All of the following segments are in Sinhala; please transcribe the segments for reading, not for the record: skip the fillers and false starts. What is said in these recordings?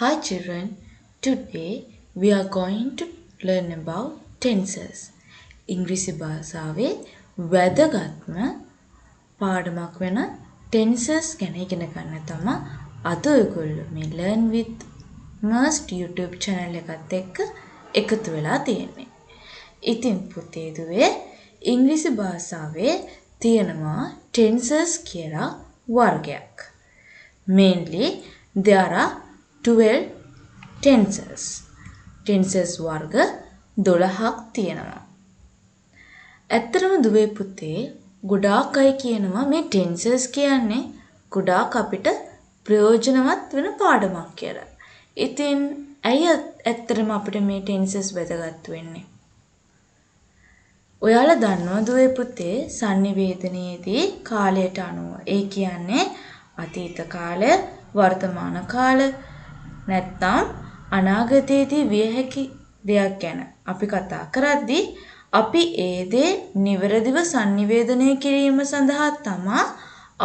Hi children, today we are going to learn about tenses. ඉංග්‍රීසි භාෂාවේ වැදගත්ම පාඩමක් වෙන tenses ගැන ඉගෙන ගන්න තමයි අද ඔයගොල්ලෝ මේ Learn with Must YouTube channel එකත් එක්ක එකතු වෙලා තියෙන්නේ. ඉතින් පුතේ දුවේ ඉංග්‍රීසි භාෂාවේ තියෙනවා tenses කියලා වර්ගයක්. Mainly there are 12 tenses. Tenses වර්ග 12ක් තියෙනවා. ඇත්තටම දුවේ පුතේ ගොඩාක් අය කියනවා මේ tenses කියන්නේ ගොඩාක් අපිට ප්‍රයෝජනවත් වෙන පාඩමක් කියලා. ඉතින් ඇයි ඇත්තටම අපිට මේ tenses වැදගත් වෙන්නේ? ඔයාලා දන්නවා දුවේ පුතේ sannivedanaයේදී කාලයට අනුව ඒ කියන්නේ අතීත කාලය, වර්තමාන කාලය නැත්නම් අනාගතයේදී විය හැකි දෙයක් ගැන අපි කතා කරද්දී අපි ඒ දේ නිවැරදිව sannivedanaya කිරීම සඳහා තමයි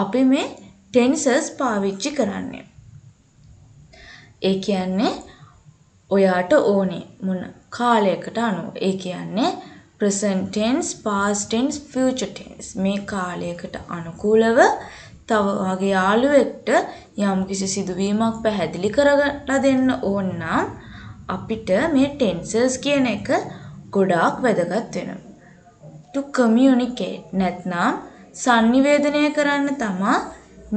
අපි මේ tenses පාවිච්චි කරන්නේ. ඒ කියන්නේ ඔයාට ඕනේ මොන කාලයකට අනුව. ඒ කියන්නේ present tense, past tense, future tense මේ කාලයකට අනුකූලව තව වගේ යාළුවෙක්ට යම්කිසි සිදුවීමක් පැහැදිලි කරලා දෙන්න ඕන නම් අපිට මේ tenses කියන එක ගොඩාක් වැදගත් වෙනවා. To communicate නැත්නම් sannivedanaya කරන්න තමයි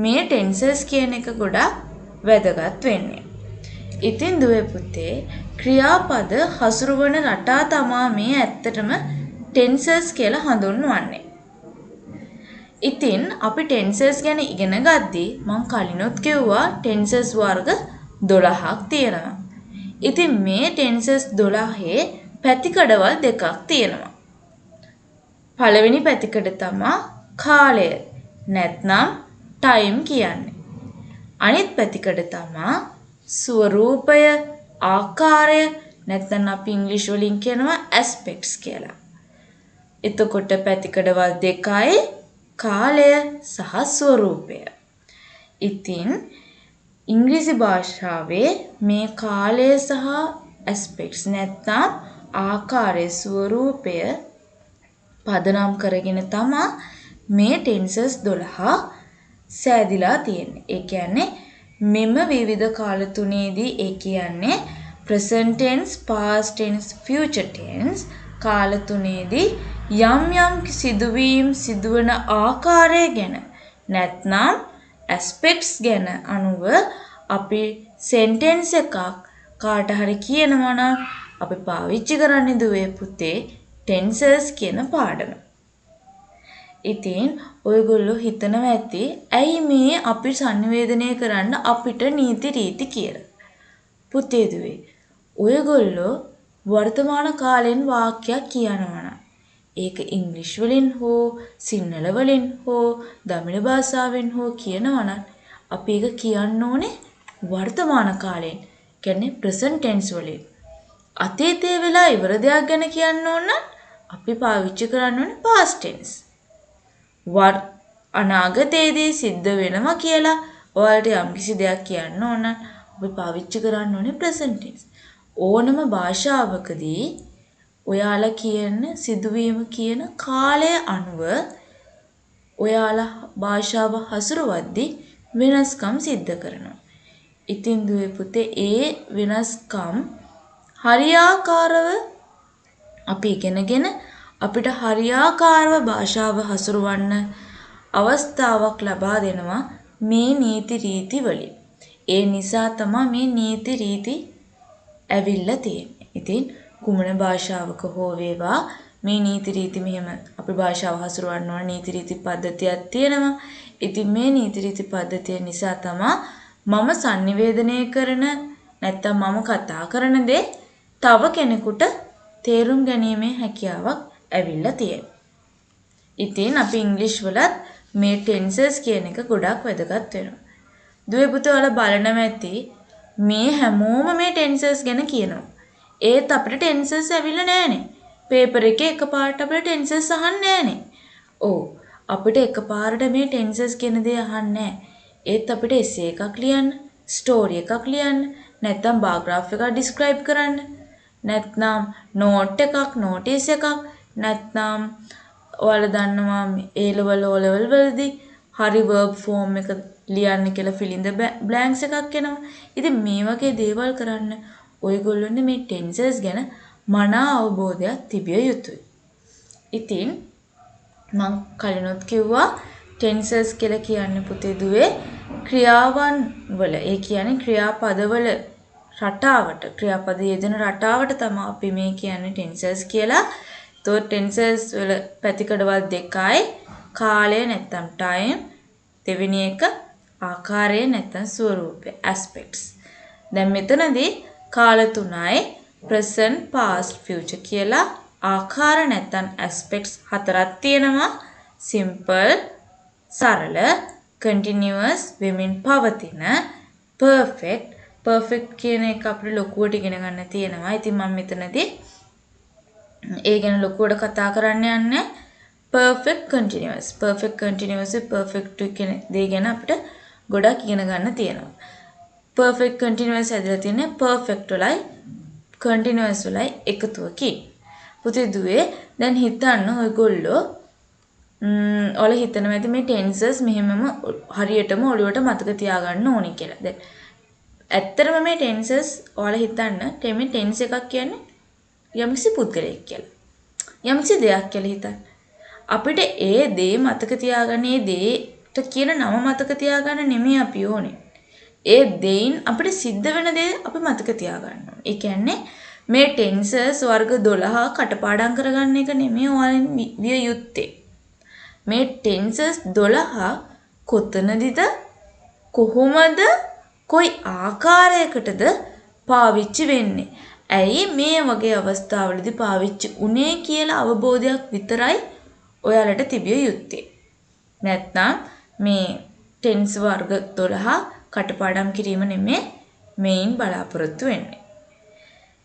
මේ tenses කියන එක ගොඩාක් වැදගත් වෙන්නේ. ඉතින් දුවේ පුතේ ක්‍රියාපද හසුරුවන රටා තමයි මේ ඇත්තටම tenses කියලා හඳුන්වන්නේ. ඉතින් අපි tenses ගැන ඉගෙන ගද්දී මම කලිනුත් කිව්වා tenses වර්ග 12ක් තියෙනවා. ඉතින් මේ tenses 12 පැතිකඩවල් දෙකක් තියෙනවා. පළවෙනි පැතිකඩ තමයි කාලය නැත්නම් time කියන්නේ. අනිත් පැතිකඩ තමයි ස්වරූපය, ආකාරය නැත්නම් අපි ඉංග්‍රීසි වලින් කියනවා aspects කියලා. එතකොට පැතිකඩවල් දෙකයි කාලය සහ ස්වරූපය. ඉතින් ඉංග්‍රීසි භාෂාවේ මේ කාලය සහ aspects නැත්නම් ආකාරය ස්වරූපය පදනම් කරගෙන තමයි මේ tenses 12 සෑදිලා තියෙන්නේ. ඒ කියන්නේ මෙම විවිධ කාල තුනේදී ඒ කියන්නේ present tense, past tense, future tense කාල තුනේදී යම් යම් සිදුවීම් සිදුවන ආකාරය ගැන නැත්නම් aspects ගැන අනුව අපි sentence එකක් කාට හරි කියනවා නම් අපි පාවිච්චි කරන්නේ දුවේ පුතේ tenses කියන පාඩම. ඉතින් ඔයගොල්ලෝ හිතනවා ඇති ඇයි මේ අපි sannivedanaya කරන්න අපිට නීති රීති කියලා. පුතේ දුවේ ඔයගොල්ලෝ වර්තමාන කාලෙන් වාක්‍යයක් කියනවා නම් ඒක ඉංග්‍රීසි වලින් හෝ සිංහල වලින් හෝ දමිළ භාෂාවෙන් හෝ කියනවා නම් අපි ඒක කියන්න ඕනේ වර්තමාන කාලෙන්. කියන්නේ present tense වලින්. අතීතයේ වෙලා ඉවර දෙයක් ගැන කියන්න ඕන නම් අපි පාවිච්චි කරන්න ඕනේ past tense. අනාගතයේදී සිද්ධ වෙනවා කියලා ඔයාලට යම්කිසි දෙයක් කියන්න ඕන නම් අපි පාවිච්චි කරන්න ඕනේ present tense. ඕනම භාෂාවකදී ඔයාලා කියන සිදුවීම කියන කාලය අනුව ඔයාලා භාෂාව හසුරවද්දී වෙනස්කම් සිද්ධ කරනවා. ඉතින් දුවේ පුතේ ඒ වෙනස්කම් හරියාකාරව අපි ඉගෙනගෙන අපිට හරියාකාරව භාෂාව හසුරවන්න අවස්ථාවක් ලබා දෙනවා මේ නීති රීති වලින්. ඒ නිසා තමයි මේ නීති රීති ඇවිල්ලා තියෙන්නේ. ඉතින් කුමන භාෂාවක හෝ වේවා මේ නීති රීති මෙහෙම අපි භාෂාව හසුරවන්න ඕන නීති රීති පද්ධතියක් තියෙනවා. ඉතින් මේ නීති රීති පද්ධතිය නිසා තමයි මම sannivedanaya කරන නැත්තම් මම කතා කරන දේ තව කෙනෙකුට තේරුම් ගැනීමේ හැකියාවක් ඇවිල්ලා තියෙනවා. ඉතින් අපි ඉංග්‍රීසි වලත් මේ tenses කියන එක ගොඩක් වැදගත් වෙනවා. දුවේ පුතේ ඔයාලා බලනවා ඇති මේ හැමෝම මේ tenses ගැන කියනවා. ඒත් අපිට tenses ඇවිල්ලා නැහනේ. පේපර් එකේ එකපාරට අපිට tenses අහන්නේ නැහනේ. ඔව් අපිට එකපාරට මේ tenses කියන දේ අහන්නේ නැහැ. ඒත් අපිට essay එකක් ලියන්න, story එකක් ලියන්න, නැත්නම් බාර් ග්‍රාෆ් එකක් ඩිස්ක්‍රයිබ් කරන්න. නැත්නම් නෝට් එකක්, නෝටිස් එකක්, නැත්නම් ඔයාලා දන්නවා A level O level වලදී හරි verb form එක ලියන්න කියලා fill in the blanks එකක් එනවා. ඉතින් මේ වගේ දේවල් කරන්න ඔයගොල්ලොන්ට මේ tenses ගැන මනා අවබෝධයක් තිබිය යුතුයි. ඉතින් මම කලිනුත් කිව්වා tenses කියලා කියන්නේ පුතේ දුවේ ක්‍රියාවන් වල ඒ කියන්නේ ක්‍රියාපදවල රටාවට ක්‍රියාපද යෙදෙන රටාවට තමයි අපි මේ කියන්නේ tenses කියලා. તો tenses වල පැතිකඩවල් දෙකයි කාලය නැත්නම් time දෙවෙනි එක ආකාරය නැත්නම් ස්වරූපය aspects. දැන් මෙතනදී කාල තුනයි present past future කියලා ආකාර නැත්නම් aspects හතරක් තියෙනවා. simple සරල continuous වෙමින් පවතින perfect කියන එක අපිට ලොකුවට ඉගෙන ගන්න තියෙනවා. ඉතින් මම මෙතනදී ඒ ගැන ලොකුවට කතා කරන්න යන්නේ perfect continuous perfect කියන දේ ගැන අපිට ගොඩක් ඉගෙන ගන්න තියෙනවා. perfect continuous ඇදලා තියෙන්නේ perfect වලයි continuous වලයි එකතුවකින්. පුතේ දුවේ දැන් හිතන්න ඔයගොල්ලෝ ඔයාලා හිතනවා ඇති මේ tenses මෙහෙමම හරියටම ඔළුවට මතක තියාගන්න ඕනි කියලා. දැන් ඇත්තටම මේ tenses ඔයාලා හිතන්න මේ tense එකක් කියන්නේ යම්කිසි පුද්ගලයෙක් කියලා. යම්කිසි දෙයක් කියලා හිතන්න. අපිට ඒ දේ මතක තියාගන්න ඒ දේට කියන නම මතක තියාගන්න නෙමෙයි අපි ඕනේ. ඒ දෙයින් අපිට සිද්ධ වෙන දේ අපි මතක තියාගන්න ඕනේ. ඒ කියන්නේ මේ tenses වර්ග 12 කටපාඩම් කරගන්න එක නෙමෙයි ඔයාලෙන් විය යුත්තේ. මේ tenses 12 කොතනදීද කොහොමද කොයි ආකාරයකටද පාවිච්චි වෙන්නේ? ඇයි මේ වගේ අවස්ථාවලදී පාවිච්චි උනේ කියලා අවබෝධයක් විතරයි ඔයාලට තිබිය යුත්තේ. නැත්නම් මේ tense වර්ග 12 කටපාඩම් කිරීම නෙමෙයි මේන් බලාපොරොත්තු වෙන්නේ.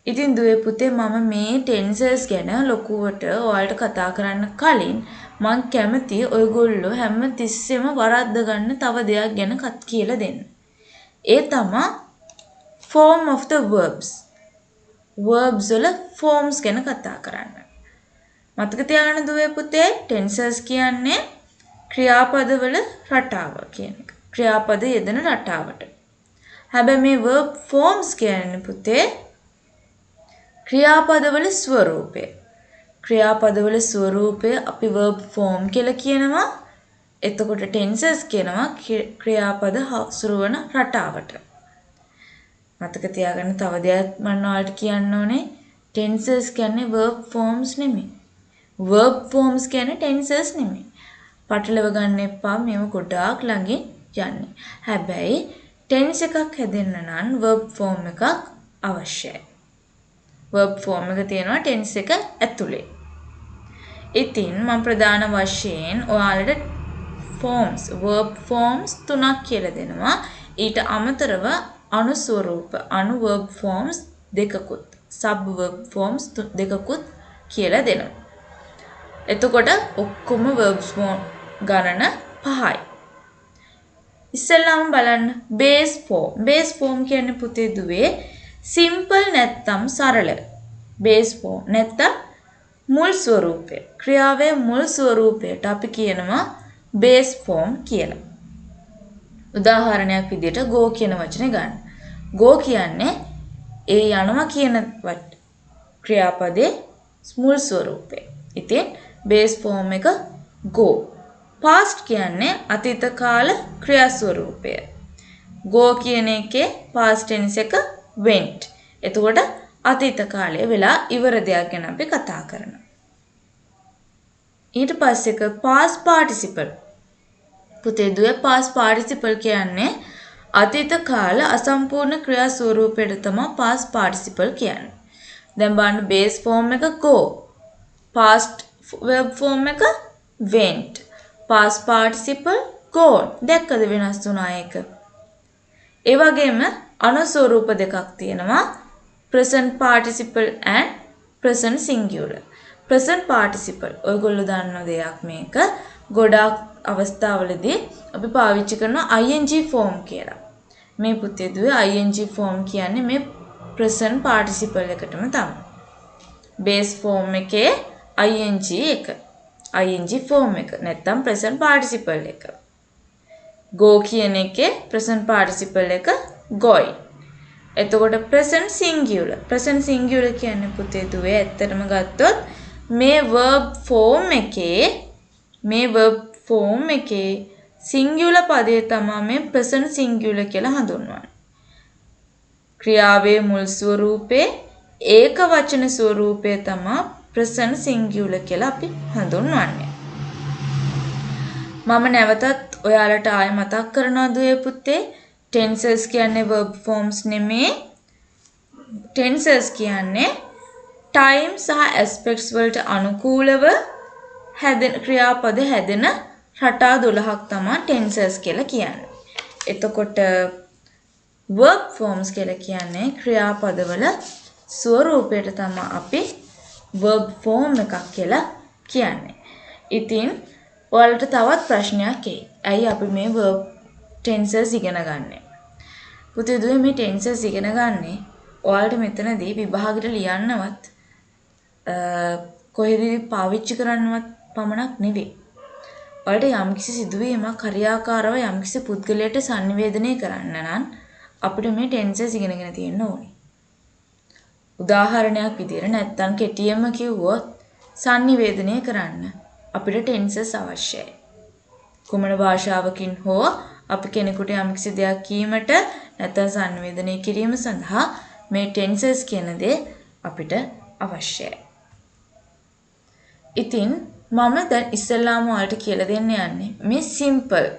ඉතින් දුවේ පුතේ මම මේ tenses ගැන ලොකුවට ඔයාලට කතා කරන්න කලින් මම කැමති ඔයගොල්ලෝ හැම තිස්සෙම වරද්ද ගන්න තව දෙයක් ගැන කියලා දෙන්න. ඒ තමයි form of the verbs. verbs වල forms ගැන කතා කරන්න. මතක තියාගන්න දුවේ පුතේ tenses කියන්නේ ක්‍රියාපද වල රටාව කියන එක. ක්‍රියාපද යෙදෙන රටාවට. හැබැයි මේ verb forms කියන්නේ පුතේ ක්‍රියාපදවල ස්වරූපය. ක්‍රියාපදවල ස්වරූපය අපි verb form කියලා කියනවා. එතකොට tenses කියනවා ක්‍රියාපද හසුරු වන රටාවට. මතක තියාගන්න තව දෙයක් මම ඔයාලට කියන්න ඕනේ. tenses කියන්නේ verb forms නෙමෙයි. verb forms කියන්නේ tenses නෙමෙයි. පටලව ගන්න එපා මේව ගොඩාක් ළඟින් යන්නේ. හැබැයි tense එකක් හැදෙන්න නම් verb form එකක් අවශ්‍යයි. verb form එක තියෙනවා tense එක ඇතුලේ. ඉතින් මම ප්‍රධාන වශයෙන් ඔයාලට forms verb forms තුනක් කියලා දෙනවා. ඊට අමතරව අනු ස්වරූප අනු verb forms දෙකකුත් sub verb forms දෙකකුත් කියලා දෙනවා. එතකොට ඔක්කොම verbs ගණන 5යි. ඉස්සෙල්ලාම බලන්න base form. base form කියන්නේ පුතේ දුවේ simple නැත්තම් සරල. base form නැත්තම් මුල් ස්වරූපය. ක්‍රියාවේ මුල් ස්වරූපයට අපි කියනවා base form කියලා. උදාහරණයක් විදිහට go කියන වචනේ ගන්න. go කියන්නේ ඒ යනවා කියන ක්‍රියාපදයේ මුල් ස්වරූපය. ඉතින් base form එක go. past කියන්නේ අතීත කාල ක්‍රියා ස්වරූපය. go කියන එකේ past tense එක went. එතකොට අතීත කාලයේ වෙලා ඉවර දෙයක් ගැන අපි කතා කරනවා. ඊට පස්සේ එක past participle. පුතේ දුවේ past participle කියන්නේ අතීත කාල අසම්පූර්ණ ක්‍රියා ස්වරූපයට තමයි past participle කියන්නේ. දැන් බලන්න base form එක go. past verb form එක went. past participle gone. දැක්කද වෙනස් වුණා ඒක? ඒ වගේම අනු ස්වරූප දෙකක් තියෙනවා. present participle and present singular. present participle ඔයගොල්ලෝ දන්න දෙයක් මේක. ගොඩාක් අවස්ථාවලදී අපි පාවිච්චි කරන ing form කියලා. මේ පුතේ දුවේ ing form කියන්නේ මේ present participle එකටම තමයි. base form එකේ ing එක. ing form එක නැත්නම් present participle එක. go කියන එකේ present participle එක going. එතකොට present singular. present singular කියන්නේ පුතේ දුවේ ඇත්තටම ගත්තොත් මේ verb form එකේ singular පදේ තමයි මේ present singular කියලා හඳුන්වන්නේ. ක්‍රියාවේ මුල් ස්වරූපේ ඒක වචන ස්වරූපය තමයි present singular කියලා අපි හඳුන්වන්නේ. මම නැවතත් ඔයාලට ආයෙ මතක් කරනවා දුවේ පුතේ tenses කියන්නේ verb forms නෙමේ. tenses කියන්නේ time සහ aspects වලට අනුකූලව හැදෙන ක්‍රියාපද හැදෙන රටා 12ක් තමයි tenses කියලා කියන්නේ. එතකොට verb forms කියලා කියන්නේ ක්‍රියාපදවල ස්වරූපයට තමයි අපි verb form එකක් කියලා කියන්නේ. ඉතින් ඔයාලට තවත් ප්‍රශ්නයක් එයි. ඇයි අපි මේ verb tenses ඉගෙන ගන්නෙ? පුතේ දුවේ මේ tenses ඉගෙන ගන්නෙ ඔයාලට මෙතනදී විභාගෙට ලියන්නවත් කොහෙද පාවිච්චි කරන්නවත් පමණක් නෙවෙයි. ඔයාලට යම්කිසි සිදුවීමක් හරියාකාරව යම්කිසි පුද්ගලයාට sannivedanaya කරන්න නම් අපිට මේ tenses ඉගෙනගෙන තියෙන්න ඕනේ. උදාහරණයක් විදිහට නැත්තම් කෙටියෙන්ම කිව්වොත් sannivedanaya කරන්න අපිට tenses අවශ්‍යයි. කුමන භාෂාවකින් හෝ අපි කෙනෙකුට යම්කිසි දෙයක් කීමට නැත්නම් sannivedanaya කිරීම සඳහා මේ tenses කියන දේ අපිට අවශ්‍යයි. ඉතින් මම දැන් ඉස්සෙල්ලාම ඔයාලට කියලා දෙන්න යන්නේ මේ simple.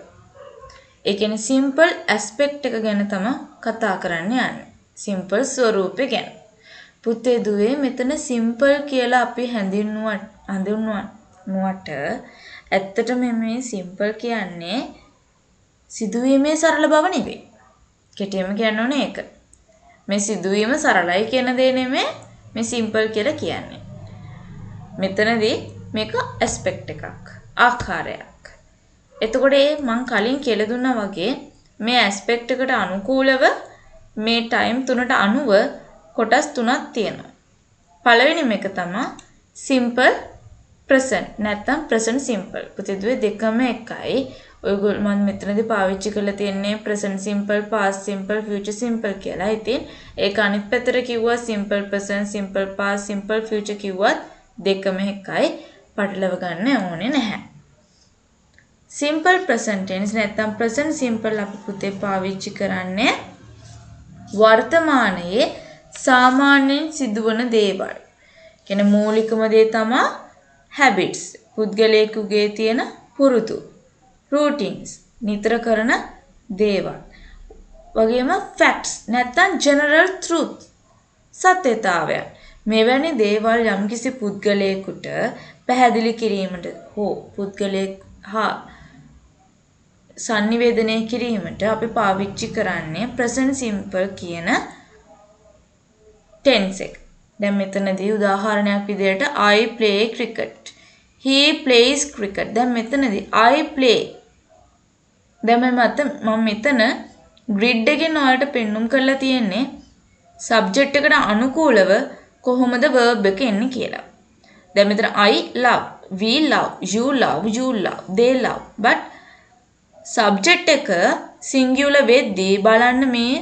ඒ කියන්නේ simple aspect එක ගැන තමයි කතා කරන්න යන්නේ. simple ස්වරූපය ගැන. පුතේ දුවේ මෙතන simple කියලා අපි හඳුන්වන්නට ඇත්තටම මේ simple කියන්නේ සිදුවීමේ සරල බව නෙවෙයි. කෙටියෙන්ම කියන්න ඕනේ ඒක. මේ සිදුවීම සරලයි කියන දේ නෙමෙයි මේ simple කියලා කියන්නේ. මෙතනදී මේක aspect එකක්, ආකාරයක්. එතකොට මම කලින් කියලා දුන්නා වගේ මේ aspect එකට අනුකූලව මේ time තුනට අනුව කොටස් තුනක් තියෙනවා. පළවෙනිම එක තමයි simple present නැත්නම් present simple. පුතේ දුවේ දෙකම එකයි. ඔයගොල්ලෝ මම මෙතනදී පාවිච්චි කරලා තියෙන්නේ present simple, past simple, future simple කියලා. ඉතින් ඒක අනිත් පැත්තට කිව්වා simple present, simple past, simple future කිව්වත් දෙකම එකයි. පටලව ගන්න ඕනේ නැහැ. simple present tense නැත්නම් present simple අපි පුතේ පාවිච්චි කරන්නේ වර්තමානයේ සාමාන්‍යයෙන් සිදුවන දේවල්. කියන්නේ මූලිකම දේ තමයි habits. පුද්ගලයෙකුගේ තියෙන පුරුදු. routines. නිතර කරන දේවල්. වගේම facts නැත්නම් general truth. සත්‍යතාවය. මෙවැනි දේවල් යම්කිසි පුද්ගලයෙකුට පැහැදිලි කිරීමට හෝ පුද්ගලයෙක් හා sannivedanaya කිරීමට අපි පාවිච්චි කරන්නේ present simple කියන tense එක. දැන් මෙතනදී උදාහරණයක් විදිහට I play cricket. He plays cricket. දැන් මෙතනදී I play. දැන් මම මෙතන grid එකෙන් ඔයාලට පෙන්눔 කරලා තියෙන්නේ subject එකට අනුකූලව කොහොමද verb එක එන්නේ කියලා. දැන් මෙතන I love, we love, you love, they love. But subject එක singular වෙද්දී බලන්න මේ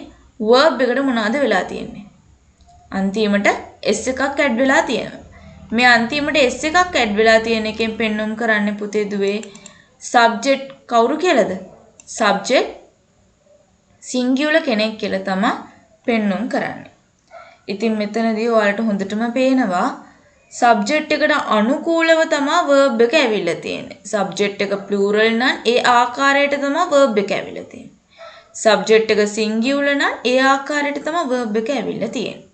verb එකට මොනවද වෙලා තියෙන්නේ? අන්තිමට s එකක් ඇඩ් වෙලා තියෙනවා. මේ අන්තිමට s එකක් ඇඩ් වෙලා තියෙන එකෙන් පෙන්눔 කරන්නේ පුතේ දුවේ subject කවුරු කියලාද? subject singular කෙනෙක් කියලා තමයි පෙන්눔 කරන්නේ. ඉතින් මෙතනදී ඔයාලට හොඳටම පේනවා subject එකට අනුකූලව තමයි verb එක ඇවිල්ලා තියෙන්නේ. subject එක plural නම් ඒ ආකාරයට තමයි verb එක ඇවිල්ලා තියෙන්නේ. subject එක singular නම් ඒ ආකාරයට තමයි verb එක ඇවිල්ලා තියෙන්නේ.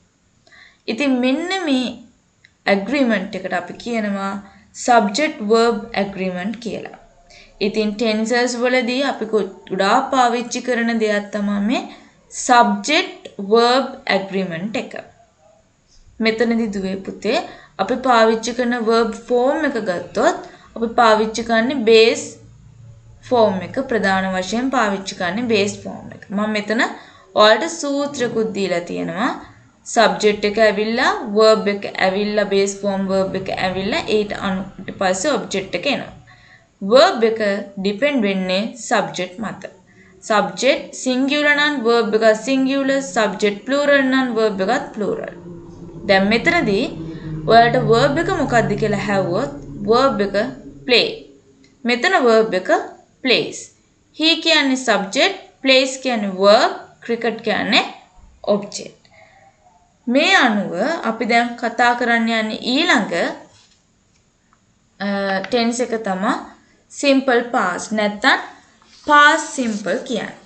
ඉතින් මෙන්න මේ agreement එකට අපි කියනවා subject verb agreement කියලා. ඉතින් tenses වලදී අපි ගොඩාක් පාවිච්චි කරන දෙයක් තමයි මේ subject verb agreement එක. මෙතනදී දුවේ පුතේ අපි පාවිච්චි කරන verb form එක ගත්තොත් අපි පාවිච්චි කරන්නේ base form එක. ප්‍රධාන වශයෙන් පාවිච්චි කරන්නේ base form එක. මම මෙතන ඔයාලට සූත්‍රකුත් දීලා තියෙනවා. සබ්ජෙක්ට් එක ඇවිල්ලා verb එක ඇවිල්ලා base form verb එක ඇවිල්ලා ඊට පස්සේ object එක එනවා. verb එක depend වෙන්නේ subject මත. subject singular නම් verb එක singular, subject plural නම් verb එකත් plural. දැන් මෙතනදී ඔයාලට verb එක මොකක්ද කියලා ඇහුවොත් verb එක play. මෙතන verb එක plays. he කියන්නේ subject, plays කියන්නේ verb, cricket කියන්නේ object. මේ අනුව අපි දැන් කතා කරන්න යන්නේ ඊළඟ tense එක තමයි simple past නැත්නම් past simple කියන්නේ.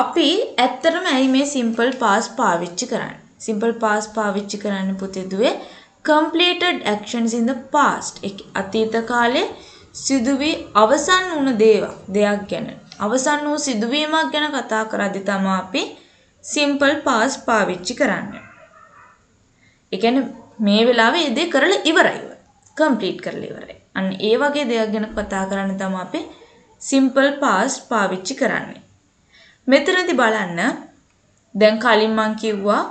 අපි ඇත්තටම ඇයි මේ simple past පාවිච්චි කරන්නේ? simple past පාවිච්චි කරන්නේ පුතේ දුවේ completed actions in the past. අතීත කාලේ සිදුවී අවසන් වුණ දෙයක් ගැන අවසන් වූ සිදුවීමක් ගැන කතා කරද්දී තමයි අපි simple past පාවිච්චි කරන්නේ. ඒ කියන්නේ මේ වෙලාවේ ඒ දේ කරලා ඉවරයි. complete කරලා ඉවරයි. අන්න ඒ වගේ දෙයක් ගැන කතා කරන්න තමයි අපි simple past පාවිච්චි කරන්නේ. මෙතනදී බලන්න දැන් කලින් මම කිව්වා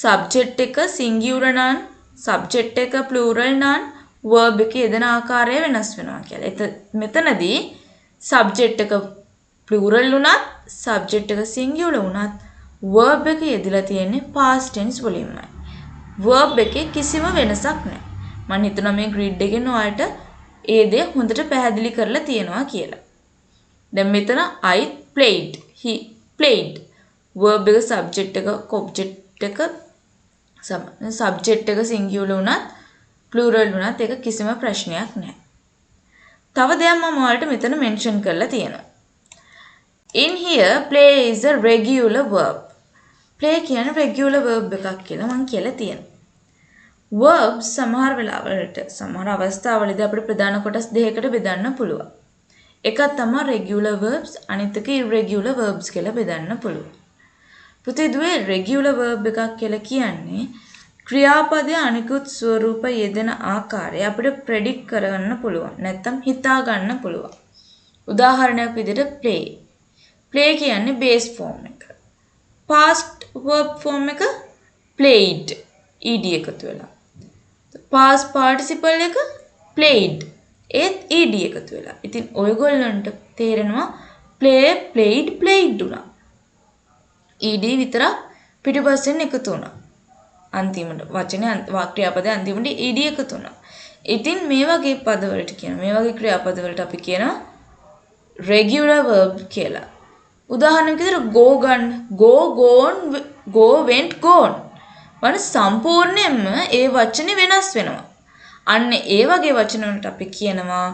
subject එක singular නම් subject එක plural නම් verb එක යෙදෙන ආකාරය වෙනස් වෙනවා කියලා. මෙතනදී subject එක plural වුණත් subject එක singular වුණත් verb එක යෙදලා තියෙන්නේ past tense වලින්මයි. verb එකේ කිසිම වෙනසක් නැහැ. මම හිතනවා මේ grid එකෙන් ඔයාලට ඒ දේ හොඳට පැහැදිලි කරලා තියෙනවා කියලා. දැන් මෙතන I played, he played. verb එක subject එක object එක subject එක singular වුණත් plural වුණත් ඒක කිසිම ප්‍රශ්නයක් නැහැ. තව දෙයක් මම ඔයාලට මෙතන mention කරලා තියෙනවා. In here play is a regular verb. play කියන්නේ regular verb එකක් කියලා මම කියලා තියෙනවා. verbs සමහර වෙලාවලට සමහර අවස්ථාවලදී අපිට ප්‍රධාන කොටස් දෙකකට බෙදන්න පුළුවන්. එකක් තමයි regular verbs, අනිත් එක irregular verbs කියලා බෙදන්න පුළුවන්. පුතේ දුවේ regular verb එකක් කියලා කියන්නේ ක්‍රියාපදයේ අනිකුත් ස්වරූප යෙදෙන ආකාරය අපිට predict කරගන්න පුළුවන්. නැත්තම් හිතා ගන්න පුළුවන්. උදාහරණයක් විදිහට play. play කියන්නේ base form එක. past verb form එක played ed එකතු වෙලා. past participle එක played ඒත් ed එකතු වෙලා. ඉතින් ඔයගොල්ලන්ට තේරෙනවා play played played උනා. ed විතරක් පිටිපස්සෙන් එකතු වුණා. අන්තිමට වචනේ ක්‍රියාපදයේ අන්තිමට ed එකතු වුණා. ඉතින් මේ වගේ පදවලට කියනවා මේ වගේ ක්‍රියාපදවලට අපි කියනවා regular verb කියලා. උදාහරණයක් විදිහට go ගන්න go gone go went gone වන සම්පූර්ණයෙන්ම ඒ වචනේ වෙනස් වෙනවා. අන්න ඒ වගේ වචන වලට අපි කියනවා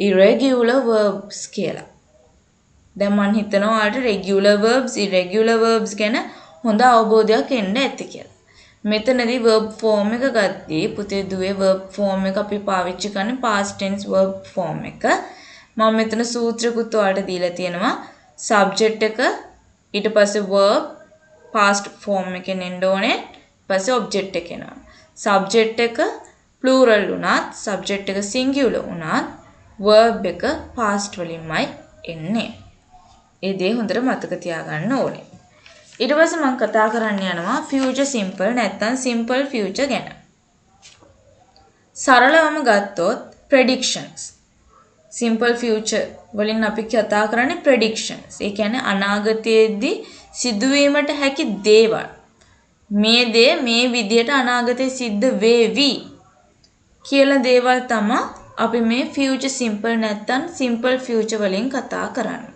irregular verbs කියලා. දැන් මම හිතනවා ඔයාලට regular verbs irregular verbs ගැන හොඳ අවබෝධයක් එන්න ඇති කියලා. මෙතනදී verb form එක ගත්තී පුතේ දුවේ verb form එක අපි පාවිච්චි කරන්නේ past tense verb form එක. මම මෙතන සූත්‍රකුත් ඔයාලට දීලා තියෙනවා. subject එක ඊට පස්සේ verb past form එකෙන් එන්න ඕනේ. පස්සේ object එක එනවා. subject එක plural වුණත් subject එක singular වුණත් verb එක past වලින්මයි එන්නේ. ඒ දේ හොඳට මතක තියාගන්න ඕනේ. ඊට පස්සේ මම කතා කරන්න යනවා future simple නැත්නම් simple future ගැන. සරලවම ගත්තොත් predictions. simple future වලින් අපි කතා කරන්නේ predictions. ඒ කියන්නේ අනාගතයේදී සිදුවීමට හැකි දේවල්. මේ දේ මේ විදියට අනාගතයේ සිද්ධ වේවි කියලා දේවල් තමයි අපි මේ future simple නැත්නම් simple future වලින් කතා කරන්නේ.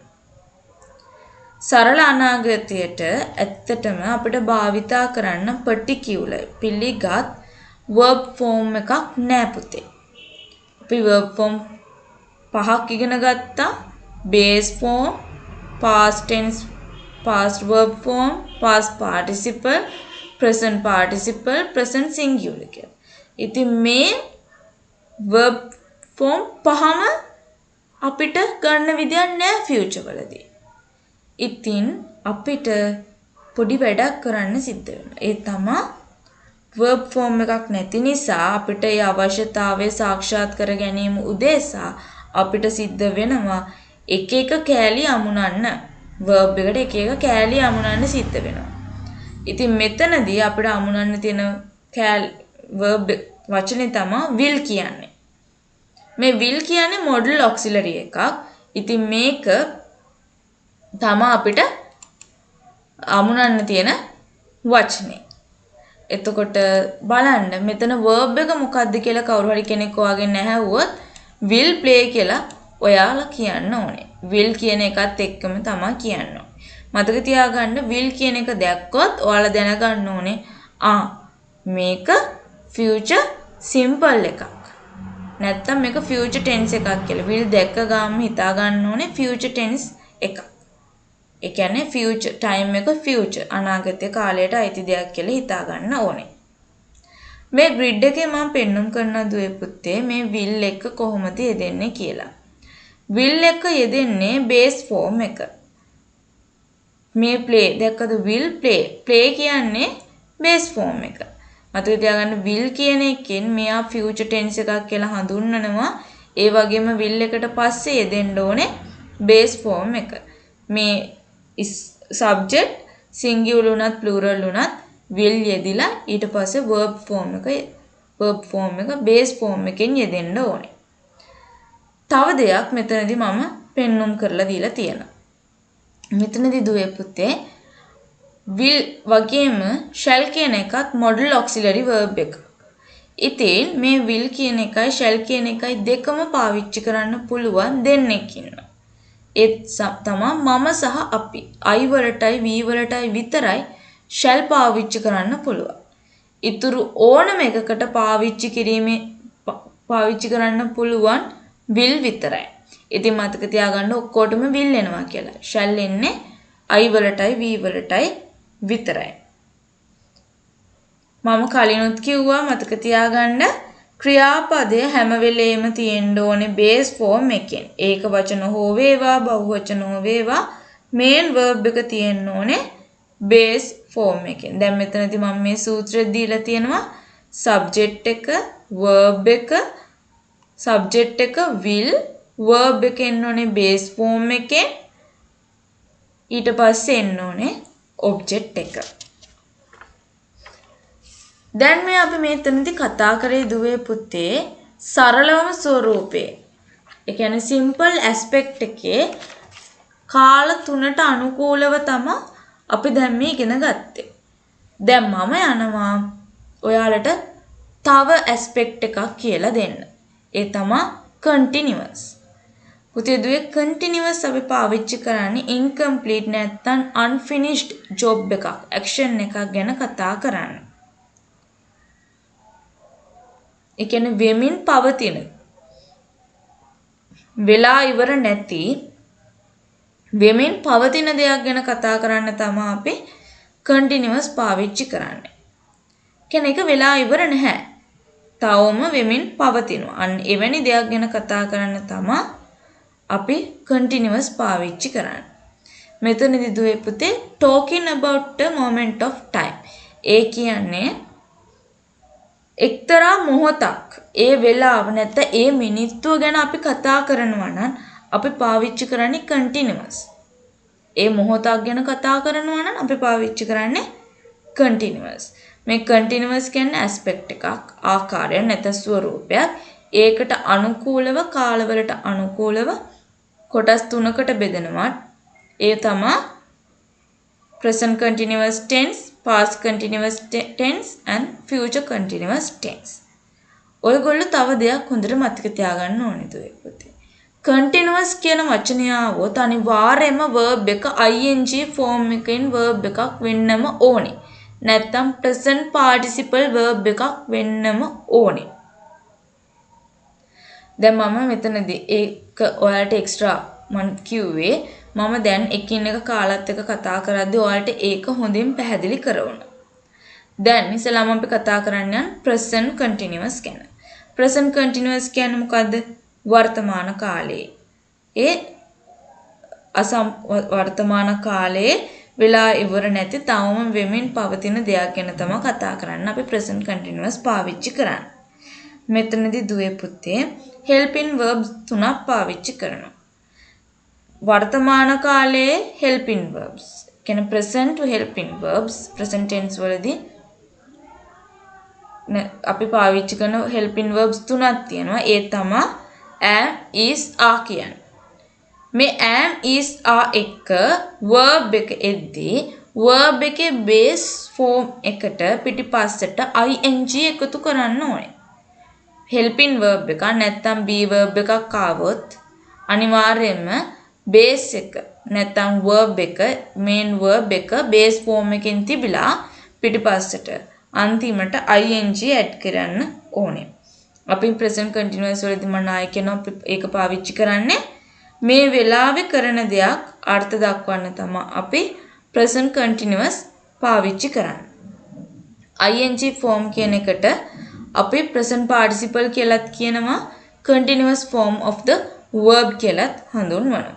සරල අනාගතයට ඇත්තටම අපිට භාවිතා කරන්න particular පිළිගත් verb form එකක් නෑ පුතේ. අපි verb form පහක් ඉගෙන ගත්තා. base form, past tense, past verb form, past participle, present participle, present singular කියලා. ඉතින් මේ verb form පහම අපිට ගන්න විදියක් නෑ future වලදී. ඉතින් අපිට පොඩි වැඩක් කරන්න සිද්ධ වෙනවා. ඒ තමයි verb form එකක් නැති නිසා අපිට ඒ අවශ්‍යතාවය සාක්ෂාත් කර ගැනීම උදෙසා අපිට සිද්ධ වෙනවා එක එක කෑලි අමුණන්න. verb එකට එක එක කෑලි අමුණන්න සිද්ධ වෙනවා. ඉතින් මෙතනදී අපිට අමුණන්න තියෙන verb වචනේ තමයි will කියන්නේ. මේ will කියන්නේ modal auxiliary එකක්. ඉතින් මේක තමයි අපිට අමුණන්න තියෙන වචනේ. එතකොට බලන්න මෙතන verb එක මොකක්ද කියලා කවුරු හරි කෙනෙක් ඔයාගෙන් ඇහුවොත් will play කියලා ඔයාලා කියන්න ඕනේ. will කියන එකත් එක්කම තමයි කියන්න ඕනේ. මතක තියාගන්න will කියන එක දැක්කොත් ඔයාලා දැනගන්න ඕනේ මේක future simple එකක්. නැත්තම් මේක future tense එකක් කියලා. will දැක්ක ගාම හිතා ගන්න ඕනේ future tense එකක්. ඒ කියන්නේ future time එක future අනාගතයේ කාලයට අයිති දෙයක් කියලා හිතා ගන්න ඕනේ. මේ grid එකේ මම පෙන්눔 කරන දුවේ පුතේ මේ will එක කොහොමද යෙදෙන්නේ කියලා. will එක යෙදෙන්නේ base form එක. මේ play දැක්කද will play කියන්නේ base form එක. මතක තියාගන්න will කියන එකෙන් මෙයා future tense එකක් කියලා හඳුන්වනවා. ඒ වගේම will එකට පස්සේ යෙදෙන්න ඕනේ base form එක. මේ subject singular උනත් plural උනත් will යෙදිලා ඊට පස්සේ verb form එක base form එකෙන් යෙදෙන්න ඕනේ. තව දෙයක් මෙතනදී මම පෙන්눔 කරලා දීලා තියෙනවා. මෙතනදී දුවේ පුතේ will වගේම shall කියන එකත් modal auxiliary verb එක. ඉතින් මේ will කියන එකයි shall කියන එකයි දෙකම පාවිච්චි කරන්න පුළුවන් දෙන්නෙක් ඉන්නවා. ඒ තමයි මම සහ අපි. I වලටයි we වලටයි විතරයි shall පාවිච්චි කරන්න පුළුවන්. ඊතුරු ඕනම එකකට පාවිච්චි කරන්න පුළුවන් will විතරයි. ඉතින් මතක තියාගන්න ඔක්කොටම will එනවා කියලා. shall එන්නේ I වලටයි we වලටයි විතරයි. මම කලිනුත් කිව්වා මතක තියාගන්න ක්‍රියාපදය හැම වෙලේම තියෙන්න ඕනේ base form එකෙන්. ඒක වචන හෝ වේවා බහුවචන හෝ වේවා main verb එක තියෙන්න ඕනේ base form එකෙන්. දැන් මෙතනදී මම මේ සූත්‍රය දීලා තියෙනවා subject එක verb එක subject එක will verb එක එන්න ඕනේ base form එකෙන් ඊට පස්සේ එන්න ඕනේ object එක. දැන් මේ අපි මෙතනදී කතා කරේ දුවේ පුතේ සරලවම ස්වරූපේ. ඒ කියන්නේ simple aspect එකේ කාල තුනට අනුකූලව තමයි අපි දැන් මේ ඉගෙන ගත්තේ. දැන් මම යනවා ඔයාලට තව aspect එකක් කියලා දෙන්න. ඒ තමයි continuous. පුතේ දුවේ continuous අපි පාවිච්චි කරන්නේ incomplete නැත්නම් unfinished job එකක් action එකක් ගැන කතා කරන්නේ. ඒ කියන්නේ වෙමින් පවතින වෙලා ඉවර නැති වෙමින් පවතින දෙයක් ගැන කතා කරන්න තමයි අපි continuous පාවිච්චි කරන්නේ. කියන්නේ ඒක වෙලා ඉවර නැහැ. තවම වෙමින් පවතිනවා. අන්න එවැනි දෙයක් ගැන කතා කරන්න තමයි අපි continuous පාවිච්චි කරන්නේ. මෙතනදී දුවේ පුතේ talking about the moment of time. ඒ කියන්නේ එක්තරා මොහොතක් ඒ වෙලාව නැත්නම් ඒ මිනිත්තුව ගැන අපි කතා කරනවා නම් අපි පාවිච්චි කරන්නේ continuous. ඒ මොහොතක් ගැන කතා කරනවා නම් අපි පාවිච්චි කරන්නේ continuous. මේ continuous කියන්නේ aspect එකක් ආකාරයක් නැත්නම් ස්වරූපයක්. ඒකට අනුකූලව කාලවලට අනුකූලව කොටස් තුනකට බෙදනවා. ඒ තමයි present continuous tense, past continuous tense and future continuous tense. ඔයගොල්ලෝ තව දෙයක් හොඳට මතක තියාගන්න ඕනේ දුවේ පුතේ. continuous කියන වචනය આવොත් අනිවාර්යයෙන්ම verb එක ing form එකෙන් verb එකක් වෙන්නම ඕනේ. නැත්නම් present participle verb එකක් වෙන්නම ඕනේ. දැන් මම මෙතනදී ඒක ඔයාලට extra මම කිව්වේ මම දැන් එකින් එක කාලත් එක්ක කතා කරද්දී ඔයාලට ඒක හොඳින් පැහැදිලි කරවන්න. දැන් ඉස්සෙල්ලාම අපි කතා කරන්නේ present continuous ගැන. present continuous කියන්නේ මොකද්ද? වර්තමාන කාලයේ. ඒ වර්තමාන කාලයේ වෙලා ඉවර නැති තවම වෙමින් පවතින දෙයක් ගැන තමයි කතා කරන්නේ. අපි present continuous පාවිච්චි කරන්නේ. මෙතනදී දුවේ පුතේ helping verbs තුනක් පාවිච්චි කරනවා. වර්තමාන කාලයේ helping verbs. කියන්නේ present to helping verbs present tense වලදී අපි පාවිච්චි කරන helping verbs තුනක් තියෙනවා. ඒ තමයි am, is, are කියන්නේ. මේ am, is, are එක verb එක එද්දී verb එකේ base form එකට පිටිපස්සට ing එකතු කරන්න ඕනේ. helping verb එක නැත්නම් be verb එකක් ආවොත් අනිවාර්යයෙන්ම base එක නැත්නම් verb එක main verb එක base form එකෙන් තිබිලා පිටිපස්සට අන්තිමට ing add කරන්න ඕනේ. අපි present continuous වලදී මම ආයෙ කියනවා ඒක පාවිච්චි කරන්නේ මේ වෙලාවේ කරන දෙයක් අර්ථ දක්වන්න තමයි අපි present continuous පාවිච්චි කරන්නේ. ing form කියන එකට අපි present participle කියලාත් කියනවා continuous form of the verb කියලාත් හඳුන්වනවා.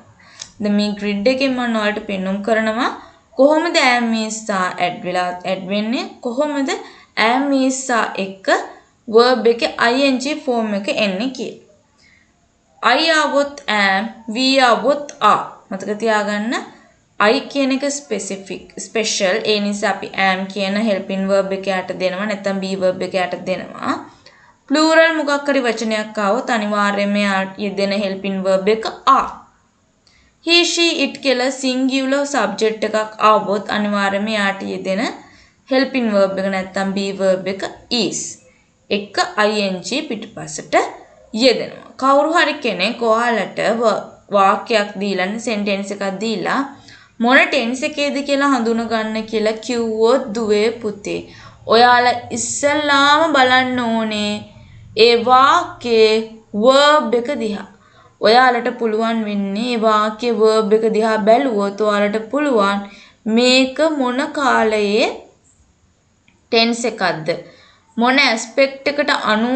දැන් මේ grid එකෙන් මම ඔයාලට පෙන්වුම් කරනවා කොහොමද am is add වෙන්නේ කොහොමද am is එක verb එකේ ing form එක එන්නේ කියලා. I આવොත් am, we આવොත් are. මතක තියාගන්න I කියන එක special ඒ නිසා අපි am කියන helping verb එක යට දෙනවා නැත්නම් be verb එක යට දෙනවා. plural මොකක් හරි වචනයක් આવොත් අනිවාර්යයෙන්ම යෙදෙන helping verb එක are. he, she, it කියලා singular subject එකක් આવොත් අනිවාර්යයෙන්ම යාට යෙදෙන helping verb එක නැත්නම් be verb එක is. එක ing පිටපස්සට යෙදෙනවා. කවුරු හරි කෙනෙක් ඔයාලට වාක්‍යයක් දීලා sentence එකක් දීලා මොන tense එකේද කියලා හඳුන ගන්න කියලා කිව්වොත් දුවේ පුතේ ඔයාලා ඉස්සෙල්ලාම බලන්න ඕනේ ඒ වාක්‍යයේ verb එක දිහා. ඔයාලට පුළුවන් වෙන්නේ ඒ වාක්‍යයේ verb එක දිහා බැලුවොත් ඔයාලට පුළුවන් මේක මොන කාලයේ tense එකක්ද මොන aspect එකට අනු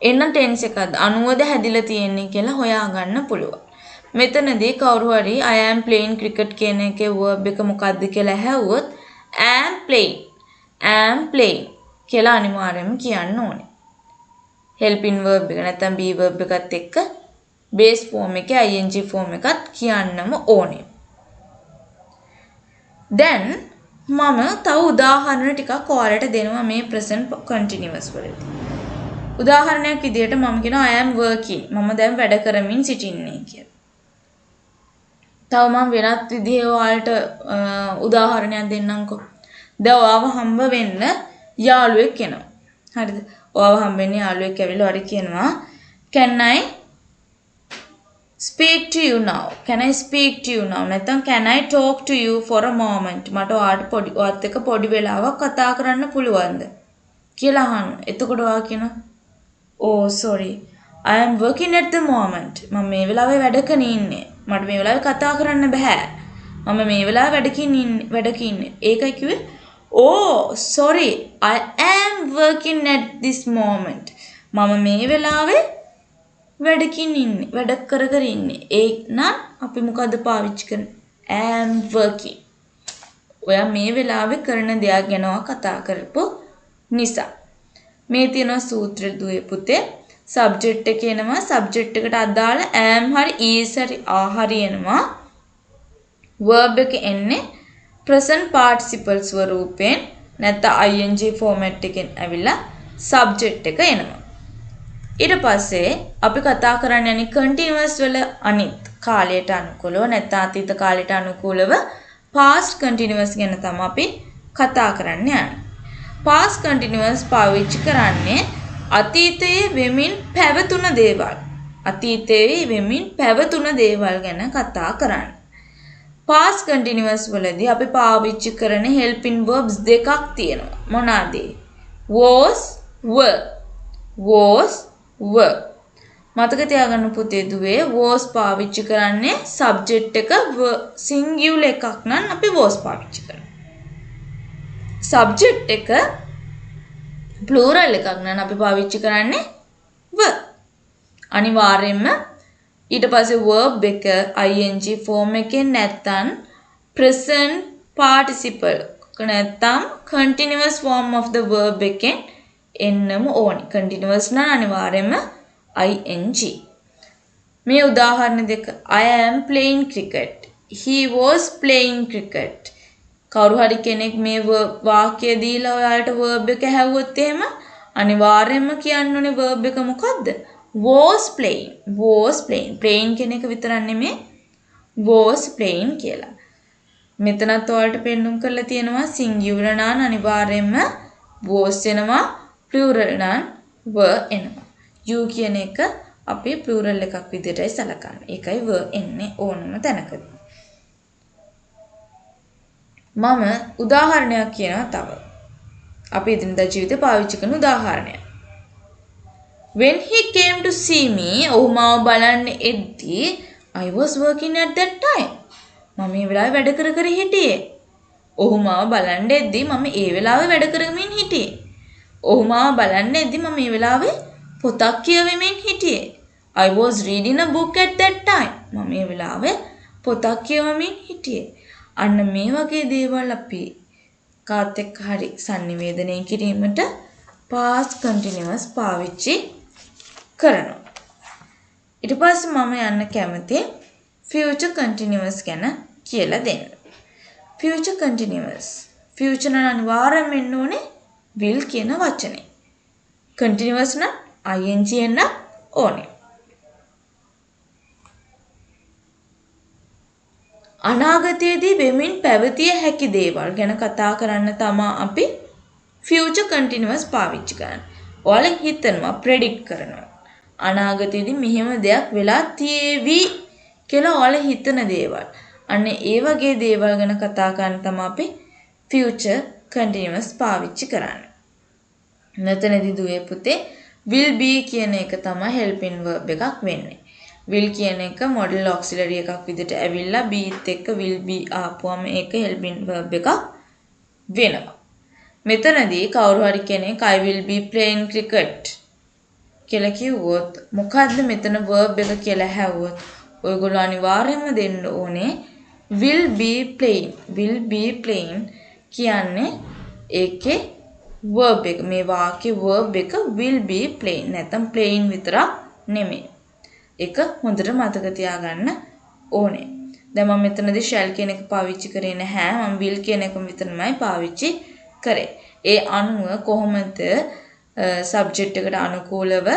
එන tense එකක්ද අනුවද හැදිලා තියෙන්නේ කියලා හොයාගන්න පුළුවන්. මෙතනදී කවුරු හරි I am playing cricket කියන එකේ verb එක මොකක්ද කියලා ඇහුවොත් am playing කියලා අනිවාර්යයෙන්ම කියන්න ඕනේ. helping verb එක නැත්නම් be verb එකත් එක්ක base form එකේ ing form එකත් කියන්නම ඕනේ. then මම තව උදාහරණ ටිකක් ඔයාලට දෙනවා මේ present continuous වලදී. උදාහරණයක් විදිහට මම කියනවා I am working. මම දැන් වැඩ කරමින් සිටින්නේ කියලා. තව මම වෙනත් විදිහේ ඔයාලට උදාහරණයක් දෙන්නම්කෝ. දැන් ඔයාව හම්බ වෙන්න යාළුවෙක් එනවා. හරිද? ඔයාව හම්බ වෙන්න යාළුවෙක් ඇවිල්ලා ඔයාලට කියනවා can I speak to you now? Can I speak to you now? නැත්නම් can I talk to you for a moment? මට ඔයාත් එක්ක පොඩි වෙලාවක් කතා කරන්න පුළුවන්ද? කියලා අහනවා. එතකොට ඔයා කියනවා oh sorry I am working at the moment. මම මේ වෙලාවේ වැඩක ඉන්නේ. මට මේ වෙලාවේ කතා කරන්න බෑ. මම මේ වෙලාවේ වැඩක ඉන්නේ. ඒකයි කිව්වේ oh sorry I am working at this moment. මම මේ වෙලාවේ වැඩකින් ඉන්නේ. වැඩ කර ඉන්නේ. ඒක නම් අපි මොකද්ද පාවිච්චි කරන්නේ? am working. ඔයා මේ වෙලාවේ කරන දෙයක් ගැන කතා කරපු නිසා. මේ තියෙන සූත්‍ර දුවේ පුතේ subject එක එනවා subject එකට අදාළ am හරි is හරි are හරි එනවා verb එක එන්නේ present participle ස්වරූපයෙන් නැත්නම් ing format එකෙන් ඇවිල්ලා subject එක එනවා ඊට පස්සේ අපි කතා කරන්නේ අනිත් continuous වල අනිත් කාලයට අනුකූලව නැත්නම් අතීත කාලයට අනුකූලව past continuous ගැන තමයි අපි කතා කරන්න යන්නේ past continuous පාවිච්චි කරන්නේ අතීතයේ වෙමින් පැවතුන දේවල් ගැන කතා කරන්න. past continuous වලදී අපි පාවිච්චි කරන helping verbs දෙකක් තියෙනවා. මොනවාද? was were. මතක තියාගන්න පුතේ දුවේ was පාවිච්චි කරන්නේ subject එක singular එකක් නම් අපි was පාවිච්චි කරනවා. subject එක plural එකක් නම් අපි පාවිච්චි කරන්නේ were. අනිවාර්යයෙන්ම ඊට පස්සේ verb එක ing form එකෙන් නැත්තම් present participle නැත්තම් continuous form of the verb එකෙන් එන්නම ඕනි. continuous නම් අනිවාර්යයෙන්ම ing. මේ උදාහරණ දෙක I am playing cricket. He was playing cricket. කවුරු හරි කෙනෙක් මේ වාක්‍යය දීලා ඔයාලට verb එක හැවුවොත් එහෙම අනිවාර්යයෙන්ම කියන්න ඕනේ verb එක මොකද්ද? was playing. was playing. playing කියන එක විතරක් නෙමෙයි was playing කියලා. මෙතනත් ඔයාලට පෙන්නුම් කරලා තියෙනවා singular නම් අනිවාර්යයෙන්ම was එනවා plural නම් were එනවා. you කියන එක අපි plural එකක් විදිහටයි සලකන්නේ. ඒකයි were එන්නේ ඕනම තැනකදී. මම උදාහරණයක් කියනවා තව. අපි එදිනදා ජීවිතේ පාවිච්චි කරන උදාහරණයක්. When he came to see me, ඔහු මාව බලන්න එද්දී I was working at that time. මම මේ වෙලාවේ වැඩ කර හිටියේ. ඔහු මාව බලන්න එද්දී මම ඒ වෙලාවේ වැඩ කරමින් හිටියේ. ඔහු මාව බලන්න එද්දී මම මේ වෙලාවේ පොතක් කියවමින් හිටියේ. I was reading a book at that time. මම මේ වෙලාවේ පොතක් කියවමින් හිටියේ. අන්න මේ වගේ දේවල් අපි කාත් එක්ක හරි sannivedanaya කිරීමට past continuous පාවිච්චි කරනවා. ඊට පස්සේ මම යන්න කැමති future continuous ගැන කියලා දෙන්න. future continuous. future නම් අනිවාර්යයෙන්ම එන්න ඕනේ will කියන වචනේ. continuous නම් ing එන්න ඕනේ. අනාගතයේදී වෙමින් පැවතිය හැකි දේවල් ගැන කතා කරන්න තමයි අපි future continuous පාවිච්චි කරන්නේ. ඔයාලා හිතනවා predict කරනවා. අනාගතයේදී මෙහෙම දෙයක් වෙලා තියෙවි කියලා ඔයාලා හිතන දේවල්. අන්න ඒ වගේ දේවල් ගැන කතා කරන්න තමයි අපි future continuous පාවිච්චි කරන්නේ. මෙතනදී දුවේ පුතේ will be කියන එක තමයි helping verb එකක් වෙන්නේ. will කියන එක modal auxiliary එකක් විදිහට ඇවිල්ලා beත් එක්ක will be ආපුවම ඒක helping verb එකක් වෙනවා. මෙතනදී කවුරු හරි කෙනෙක් I will be playing cricket කියලා කිව්වොත් මොකද්ද මෙතන verb එක කියලා හැවුවොත් ඔයගොල්ලෝ අනිවාර්යයෙන්ම දෙන්න ඕනේ will be playing. will be playing කියන්නේ ඒකේ verb එක. මේ වාක්‍යයේ verb එක will be playing. නැත්නම් playing විතරක් නෙමෙයි. ඒක හොඳට මතක තියාගන්න ඕනේ. දැන් මම මෙතනදී shall කියන එක පාවිච්චි කරේ නැහැ. මම will කියන එක විතරමයි පාවිච්චි කරේ. ඒ අනුව කොහොමද subject එකට අනුකූලව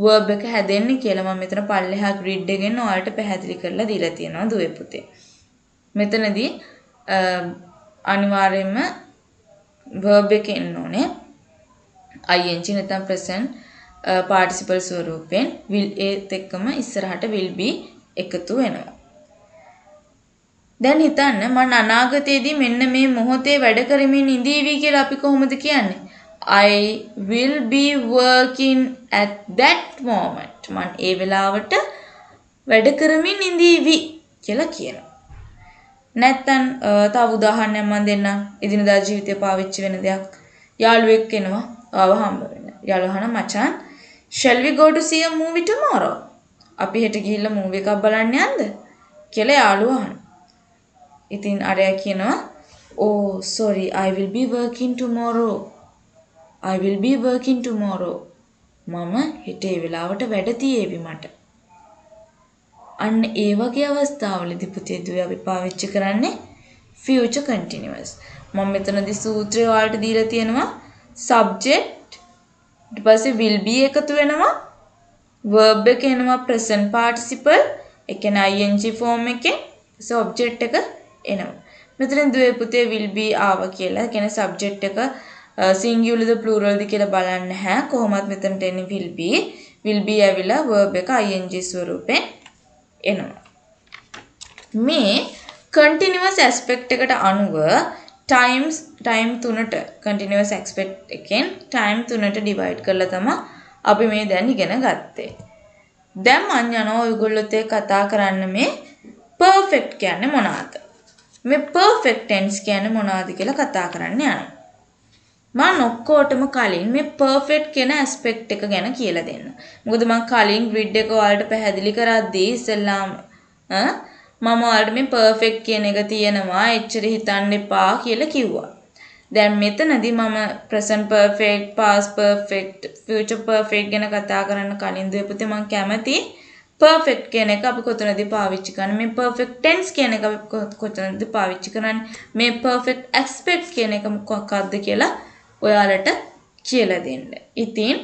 verb එක හැදෙන්නේ කියලා මම මෙතන පල්ලෙහා grid එකෙන් ඔයාලට පැහැදිලි කරලා දීලා තියෙනවා දුවේ පුතේ. මෙතනදී අනිවාර්යයෙන්ම verb එක එන්න ඕනේ ing නැත්නම් present participle ස්වරූපයෙන් will ඒත් එක්කම ඉස්සරහට will be එකතු වෙනවා. දැන් හිතන්න මම අනාගතයේදී මෙන්න මේ මොහොතේ වැඩ කරමින් ඉඳීවි කියලා අපි කොහොමද කියන්නේ? I will be working at that moment. මම ඒ වෙලාවට වැඩ කරමින් ඉඳීවි කියලා කියනවා. නැත්තම් තව උදාහරණයක් මම දෙන්නම්. එදිනදා ජීවිතේ පාවිච්චි වෙන දෙයක්. යාළුවෙක් එනවා ආව හම්බ වෙන්න. යාළුවා අහන මචං shall we go to see a movie tomorrow? අපි හෙට ගිහිල්ලා මූවි එකක් බලන්න යන්නද? කියලා යාළුවා අහනවා. ඉතින් අරයා කියනවා oh sorry I will be working tomorrow. I will be working tomorrow. මම හෙට ඒ වෙලාවට වැඩ තියේවි මට. අන්න ඒ වගේ අවස්ථාවලදී පුතේ දුවේ අපි පාවිච්චි කරන්නේ future continuous. මම මෙතනදී සූත්‍රය ඔයාලට දීලා තියෙනවා subject ඊට පස්සේ will be එකතු වෙනවා verb එක එනවා present participle ඒ කියන්නේ ing form එකේ object එක එනවා. මෙතන දුවේ පුතේ will be ආවා කියලා. ඒ කියන්නේ subject එක singular ද plural ද කියලා බලන්න නැහැ. කොහොමත් මෙතනට එන්නේ will be. will be ඇවිල්ලා verb එක ing ස්වරූපයෙන් එනවා. මේ continuous aspect එකට අනුව time තුනට continuous aspect එකෙන් time තුනට divide කරලා තමයි අපි මේ දැන් ඉගෙන ගත්තේ. දැන් මම යනවා ඔයගොල්ලොත් එක්ක කතා කරන්න මේ perfect කියන්නේ මොනවාද? මේ perfect tense කියන්නේ මොනවාද කියලා කතා කරන්න යනවා. මම ඔක්කොටම කලින් මේ perfect කියන aspect එක ගැන කියලා දෙන්න. මොකද මම කලින් grid එක ඔයාලට පැහැදිලි කරද්දී ඉස්සෙල්ලාම මම ඔයාලට මේ perfect කියන එක තියෙනවා එච්චර හිතන්න එපා කියලා කිව්වා. දැන් මෙතනදී මම present perfect, past perfect, future perfect ගැන කතා කරන්න කලින් දුවේ පුතේ මම කැමති perfect කියන එක අපි කොතනදී පාවිච්චි කරන්නේ? මේ perfect tense කියන එක අපි කොතනදී පාවිච්චි කරන්නේ? මේ perfect aspect කියන එක මොකක්ද කියලා ඔයාලට කියලා දෙන්න. ඉතින්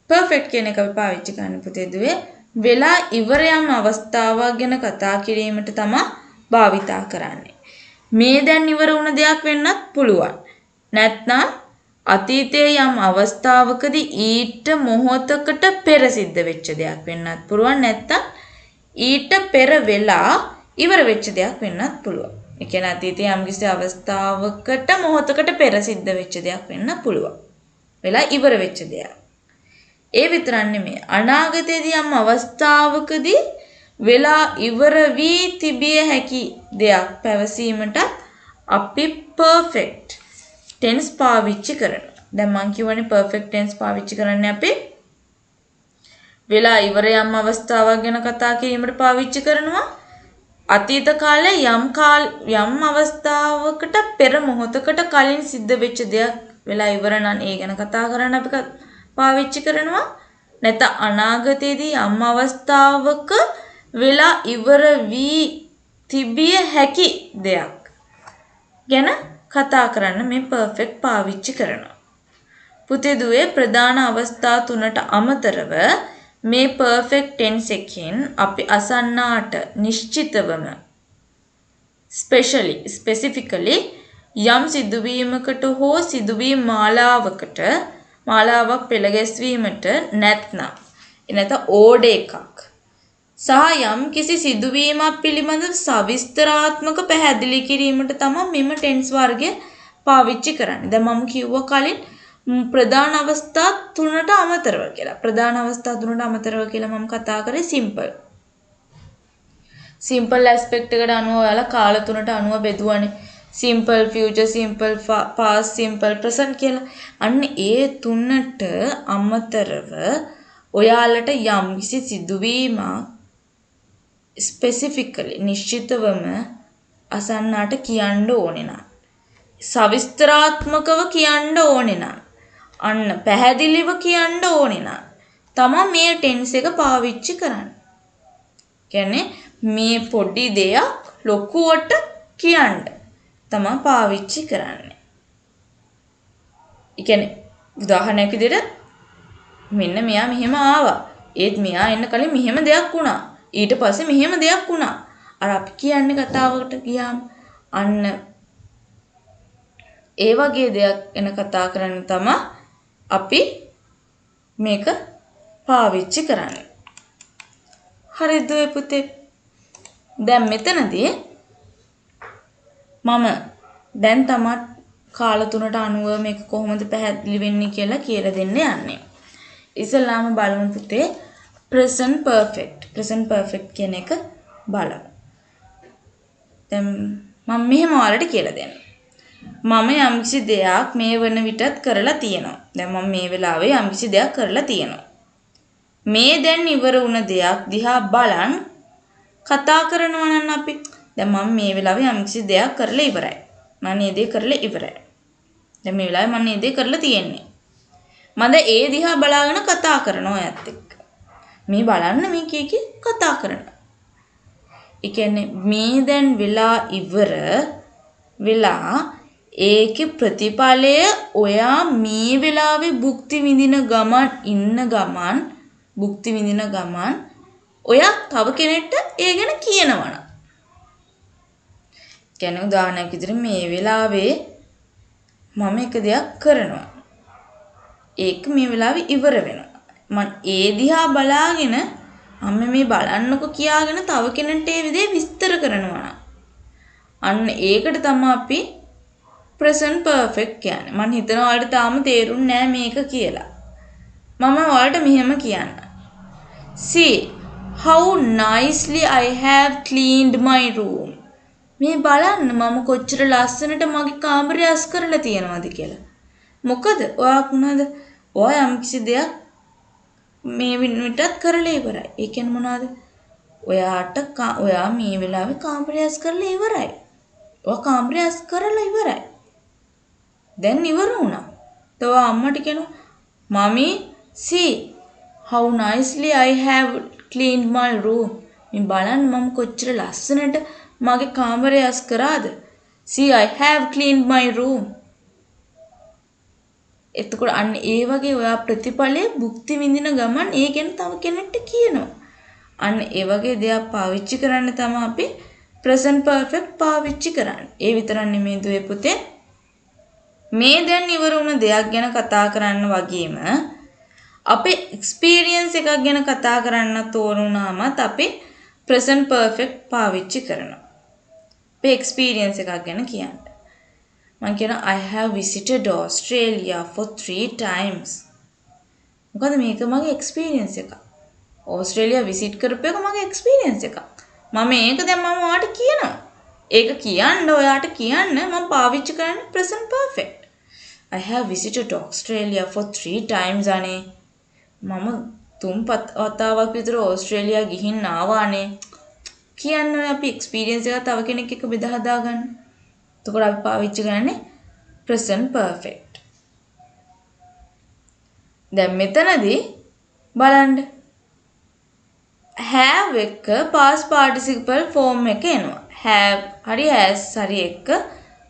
perfect කියන එක අපි පාවිච්චි කරන්න පුතේ දුවේ වෙලා ඉවර යම් අවස්ථාවක් ගැන කතා කිරීමට තමයි භාවිතා කරන්නේ. මේ දැන් ඉවර වුණ දෙයක් වෙන්නත් පුළුවන්. නැත්නම් අතීතයේ යම් අවස්ථාවකදී ඊට මොහොතකට පෙර සිද්ධ වෙච්ච දෙයක් වෙන්නත් පුළුවන්. නැත්නම් ඊට පෙර වෙලා ඉවර වෙච්ච දෙයක් වෙන්නත් පුළුවන්. ඒ කියන්නේ අතීතයේ යම් කිසි අවස්ථාවකට මොහොතකට පෙර සිද්ධ වෙච්ච දෙයක් වෙන්න පුළුවන්. වෙලා ඉවර වෙච්ච දෙයක්. ඒ විතරක් නෙමෙයි අනාගතයේදී යම් අවස්ථාවකදී වෙලා ඉවර වී තිබිය හැකි දෙයක් පැවසීමට අපි perfect tense පාවිච්චි කරනවා. දැන් මම කියවනේ perfect tense පාවිච්චි කරන්නේ අපි වෙලා ඉවර යම් අවස්ථාවක් ගැන කතා කිරීමට පාවිච්චි කරනවා. අතීත කාලේ යම් අවස්ථාවකට පෙර මොහොතකට කලින් සිද්ධ වෙච්ච දෙයක් වෙලා ඉවර නම් ඒ ගැන කතා කරන්න අපි පාවිච්චි කරනවා. නැත්නම් අනාගතයේදී යම් අවස්ථාවක වෙලා ඉවර වී තිබිය හැකි දෙයක් ගැන කතා කරන්න මේ perfect පාවිච්චි කරනවා. පුතේ දුවේ ප්‍රධාන අවස්ථා තුනට අමතරව මේ perfect tense එකෙන් අපි අසන්නාට නිශ්චිතවම specifically යම් සිදුවීමකට හෝ සිදුවීම් මාලාවක් පෙළ ගැස්වීමට නැත්නම් ඕඩ එකක් සහ යම් කිසි සිදුවීමක් පිළිබඳ සවිස්තරාත්මක පැහැදිලි කිරීමට තමයි මෙම ටෙන්ස් වර්ගය පාවිච්චි කරන්නේ. දැන් මම කිව්වා කලින් ප්‍රධාන අවස්ථා තුනට අමතරව කියලා. ප්‍රධාන අවස්ථා තුනට අමතරව කියලා මම කතා කරේ simple aspect එකට අනුව ඔයාලා කාල තුනට අනුව බෙදුවානේ. simple future, simple past, simple present කියලා. අන්න ඒ තුනට අමතරව ඔයාලට යම් කිසි සිදුවීමක් ස්පෙસિෆිකලි නිශ්චිතවම අසන්නාට කියන්න ඕනේ නම් සවිස්තරාත්මකව කියන්න ඕනේ නම් අන්න පැහැදිලිව කියන්න ඕනේ නම් තමයි මේ ටෙන්ස් එක පාවිච්චි කරන්නේ. කියන්නේ මේ පොඩි දෙයක් ලොකුවට කියන්න තමයි පාවිච්චි කරන්නේ. ඒ කියන්නේ උදාහරණයක් විදිහට මෙන්න මෙයා මෙහෙම ආවා. ඒත් මෙයා එන්න කලින් මෙහෙම දෙයක් වුණා. ඊට පස්සේ මෙහෙම දෙයක් වුණා. අර අපි කියන්නේ කතාවකට ගියාම අන්න ඒ වගේ දෙයක් ගැන කතා කරන්න තමයි අපි මේක පාවිච්චි කරන්නේ. හරිද පුතේ? දැන් මෙතනදී මම දැන් තමයි කාල තුනට අනුව මේක කොහොමද පැහැදිලි වෙන්නේ කියලා දෙන්න යන්නේ. ඉස්සෙල්ලාම බලමු පුතේ present perfect. present perfect කියන එක බලමු. දැන් මම මෙහෙම ඔයාලට කියලා දෙන්නම්. මම යම්කිසි දෙයක් මේ වන විටත් කරලා තියෙනවා. දැන් මම මේ වෙලාවේ යම්කිසි දෙයක් කරලා තියෙනවා. මේ දැන් ඉවර වුණ දෙයක් දිහා බලන් කතා කරනවා නම් අපි දැන් මම මේ වෙලාවේ යම්කිසි දෙයක් කරලා ඉවරයි. මම මේ දේ කරලා ඉවරයි. දැන් මේ වෙලාවේ මම මේ දේ කරලා තියෙන්නේ. මම ඒ දිහා බලාගෙන කතා කරනවා ඔයත් එක්ක. මේ බලන්න මේ කීකේ කතා කරනවා. ඒ කියන්නේ මේ දැන් වෙලා ඉවර වෙලා ඒකේ ප්‍රතිඵලය ඔයා මේ වෙලාවේ භුක්ති විඳින ගමන් ඔයා තව කෙනෙක්ට ඒ ගැන කියනවනම්. කියන්නේ උදාහරණයක් විදිහට මේ වෙලාවේ මම එක දෙයක් කරනවා. ඒක මේ වෙලාවේ ඉවර වෙනවා. මම ඒ දිහා බලාගෙන අම්ම මේ බලන්නකො කියාගෙන තව කෙනෙක්ට ඒ විදිහේ විස්තර කරනවා. අන්න ඒකට තමයි අපි present perfect කියන්නේ. මම හිතනවා ඔයාලට තාම තේරුන්නේ නැහැ මේක කියලා. මම ඔයාලට මෙහෙම කියන්න. See how nicely I have cleaned my room. මේ බලන්න මම කොච්චර ලස්සනට මගේ කාමරය අස් කරලා තියෙනවද කියලා. මොකද ඔයා මොනවද? ඔයා යම්කිසි දෙයක් මේ විටත් කරලා ඉවරයි. ඒ කියන්නේ මොනවද? ඔයා මේ වෙලාවේ කාමරය අස් කරලා ඉවරයි. ඔයා කාමරය අස් කරලා ඉවරයි. දැන් ඉවර වුණා. තව අම්මට කියනවා "Mommy, see how nicely I have cleaned my room. මේ බලන්න මම කොච්චර ලස්සනට මගේ කාමරය අස් කරාද? See, I have cleaned my room. එතකොට අන්න ඒ වගේ ඔයා ප්‍රතිඵලයේ භුක්ති විඳින ගමන් ඒ ගැන තව කෙනෙක්ට කියනවා. අන්න ඒ වගේ දේවල් පාවිච්චි කරන්න තමයි අපි present perfect පාවිච්චි කරන්නේ. ඒ විතරක් නෙමෙයි දුවේ පුතේ. මේ දැන් ඉවර වුණ දෙයක් ගැන කතා කරන්න වගේම අපේ එක්ස්පීරියන්ස් එකක් ගැන කතා කරන්න තෝරුණාමත් අපි present perfect පාවිච්චි කරනවා. අපේ එක්ස්පීරියන්ස් එකක් ගැන කියන්න. මම කියනවා I have visited Australia for 3 times. මොකද මේක මගේ එක්ස්පීරියන්ස් එකක්. ඕස්ට්‍රේලියා විසිට් කරපු එක මගේ එක්ස්පීරියන්ස් එකක්. මම ඒක දැන් මම ඔයාලට කියනවා. ඒක කියන්න ඔයාට කියන්න මම පාවිච්චි කරන්නේ present perfect. I have visited Australia for 3 times අනේ. මම තුන් වතාවක් විතර ඕස්ට්‍රේලියා ගිහින් ආවානේ. කියන්නේ අපි එක්ස්පීරියන්ස් එක තව කෙනෙක් එක්ක බෙදා හදා ගන්න. එතකොට අපි පාවිච්චි කරන්නේ present perfect. දැන් මෙතනදී බලන්න have එක past participle form එක එනවා. have හරි has හරි එක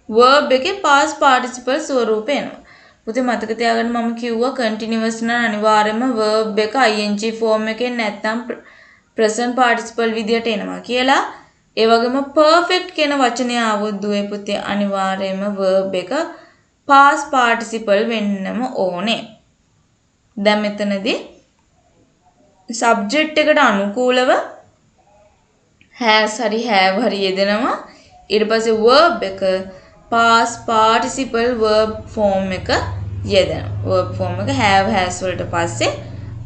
verb එකේ past participle ස්වරූපේ එනවා. පුතේ මතක තියාගන්න මම කිව්වා continuous නම් අනිවාර්යයෙන්ම verb එක ing form එකෙන් නැත්නම් present participle විදියට එනවා කියලා. ඒ වගේම perfect කියන වචනය આવොත් දුවේ පුතේ අනිවාර්යයෙන්ම verb එක past participle වෙන්නම ඕනේ. දැන් මෙතනදී subject එකට අනුකූලව has හරි have හරි යෙදෙනවා. ඊට පස්සේ verb එක past participle verb form එක යෙදෙනවා. verb form එක have has වලට පස්සේ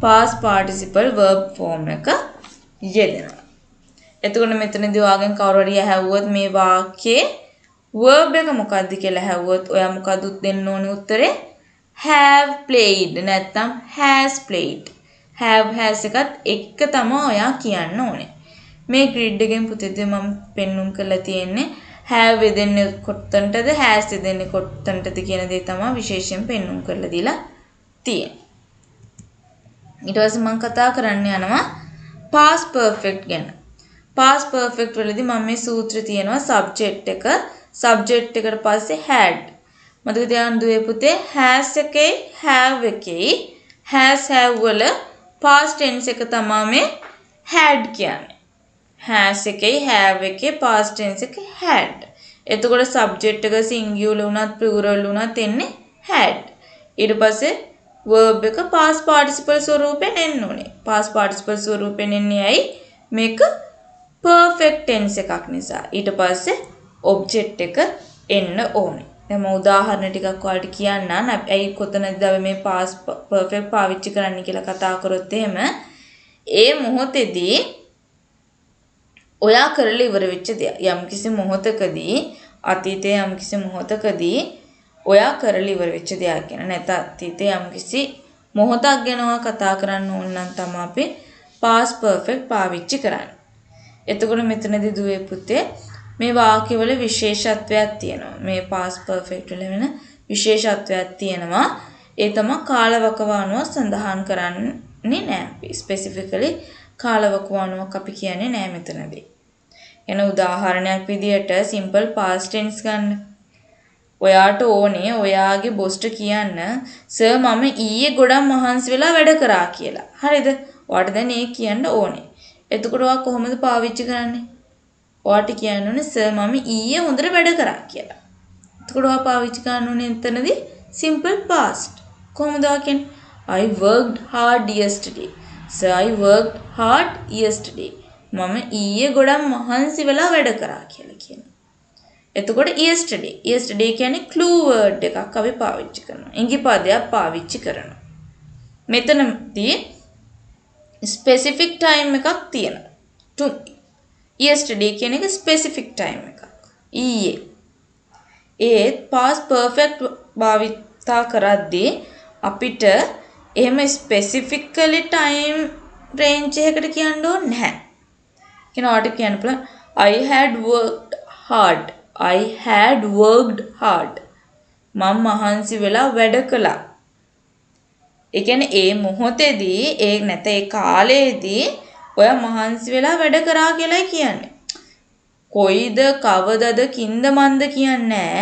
past participle verb form එක යෙදෙනවා. එතකොට මෙතනදී ඔයාගෙන් කවුරු හරි ඇහුවොත් මේ වාක්‍යයේ verb එක මොකක්ද කියලා ඇහුවොත් ඔයා මොකද දෙන්න ඕනේ උත්තරේ? have played නැත්නම් has played. have has එකත් එක තමයි ඔයා කියන්න ඕනේ. මේ grid එකෙන් පුතේදී මම පෙන්눔 කරලා තියෙන්නේ have දෙන්නේ කොත්තන්ටද has දෙන්නේ කොත්තන්ටද කියන දේ තමයි විශේෂයෙන් පෙන්눔 කරලා දීලා තියෙන්නේ. ඊට පස්සේ මම කතා කරන්න යනවා past perfect ගැන. past perfect වලදී මම මේ සූත්‍රය තියෙනවා subject එක subject එකට පස්සේ had. මතක තියාගන්න දුවේ පුතේ has එකේ have එකේ has have වල past tense එක තමයි මේ had කියන්නේ. has එකේ have එකේ past tense එක had. එතකොට subject එක singular වුණත් plural වුණත් එන්නේ had. ඊට පස්සේ verb එක past participle ස්වරූපයෙන් එන්න ඕනේ. past participle ස්වරූපයෙන් එන්නේ ඇයි? මේක perfect tense එකක් නිසා. ඊට පස්සේ object එක එන්න ඕනේ. දැන් මම උදාහරණ ටිකක් ඔයාලට කියන්නම්. ඇයි කොතනද මේ past perfect පාවිච්චි කරන්න කියලා කතා කරොත් එහෙම ඒ මොහොතේදී ඔයා කරලා ඉවර වෙච්ච දෙයක්. යම්කිසි මොහොතකදී අතීතයේ යම්කිසි මොහොතකදී ඔයා කරලා ඉවර වෙච්ච දෙයක් ගැන නැත්නම් අතීතයේ යම්කිසි මොහොතක් ගැන කතා කරන්න ඕන නම් තමයි අපි past perfect පාවිච්චි කරන්නේ. එතකොට මෙතනදී දුවේ පුතේ මේ වාක්‍යවල විශේෂත්වයක් තියෙනවා. මේ past perfect වල වෙන විශේෂත්වයක් තියෙනවා. ඒ තමයි කාලවකවානුව සඳහන් කරන්නේ නැහැ. අපි specifically කාලවකවානුවක් අපි කියන්නේ නැහැ මෙතනදී. එන උදාහරණයක් විදියට simple past tense ගන්න. ඔයාට ඕනේ ඔයාගේ බොස්ට කියන්න සර් මම ඊයේ ගොඩක් මහන්සි වෙලා වැඩ කරා කියලා. හරිද? ඔයාට දැන් ඒ කියන්න ඕනේ. එතකොට ඔයා කොහොමද පාවිච්චි කරන්නේ? ඔයාට කියන්න ඕනේ සර් මම ඊයේ හොඳට වැඩ කරා කියලා. එතකොට ඔයා පාවිච්චි කරන්න ඕනේ එතනදී simple past. කොහොමද ඔයා කියන්නේ? I worked hard yesterday. Sir, I worked hard yesterday. මම ඊයේ ගොඩක් මහන්සි වෙලා වැඩ කරා කියලා කියනවා. එතකොට yesterday කියන්නේ clue word එකක් අපි පාවිච්චි කරනවා. ඉඟි පදයක් පාවිච්චි කරනවා. මෙතනදී specific time එකක් තියෙනවා. to yesterday කියන එක specific time එකක්. ඊයේ. ඒ past perfect භාවිතා කරද්දී අපිට එහෙම specifically time range එකකට කියන්න ඕනේ නැහැ. කෙනාට කියන්න පුළුවන් I had worked hard. I had worked hard. මම මහන්සි වෙලා වැඩ කළා. ඒ කියන්නේ ඒ මොහොතේදී ඒ නැත ඒ කාලයේදී ඔයා මහන්සි වෙලා වැඩ කරා කියලායි කියන්නේ. කොයිද කවදද කින්ද මන්ද කියන්නේ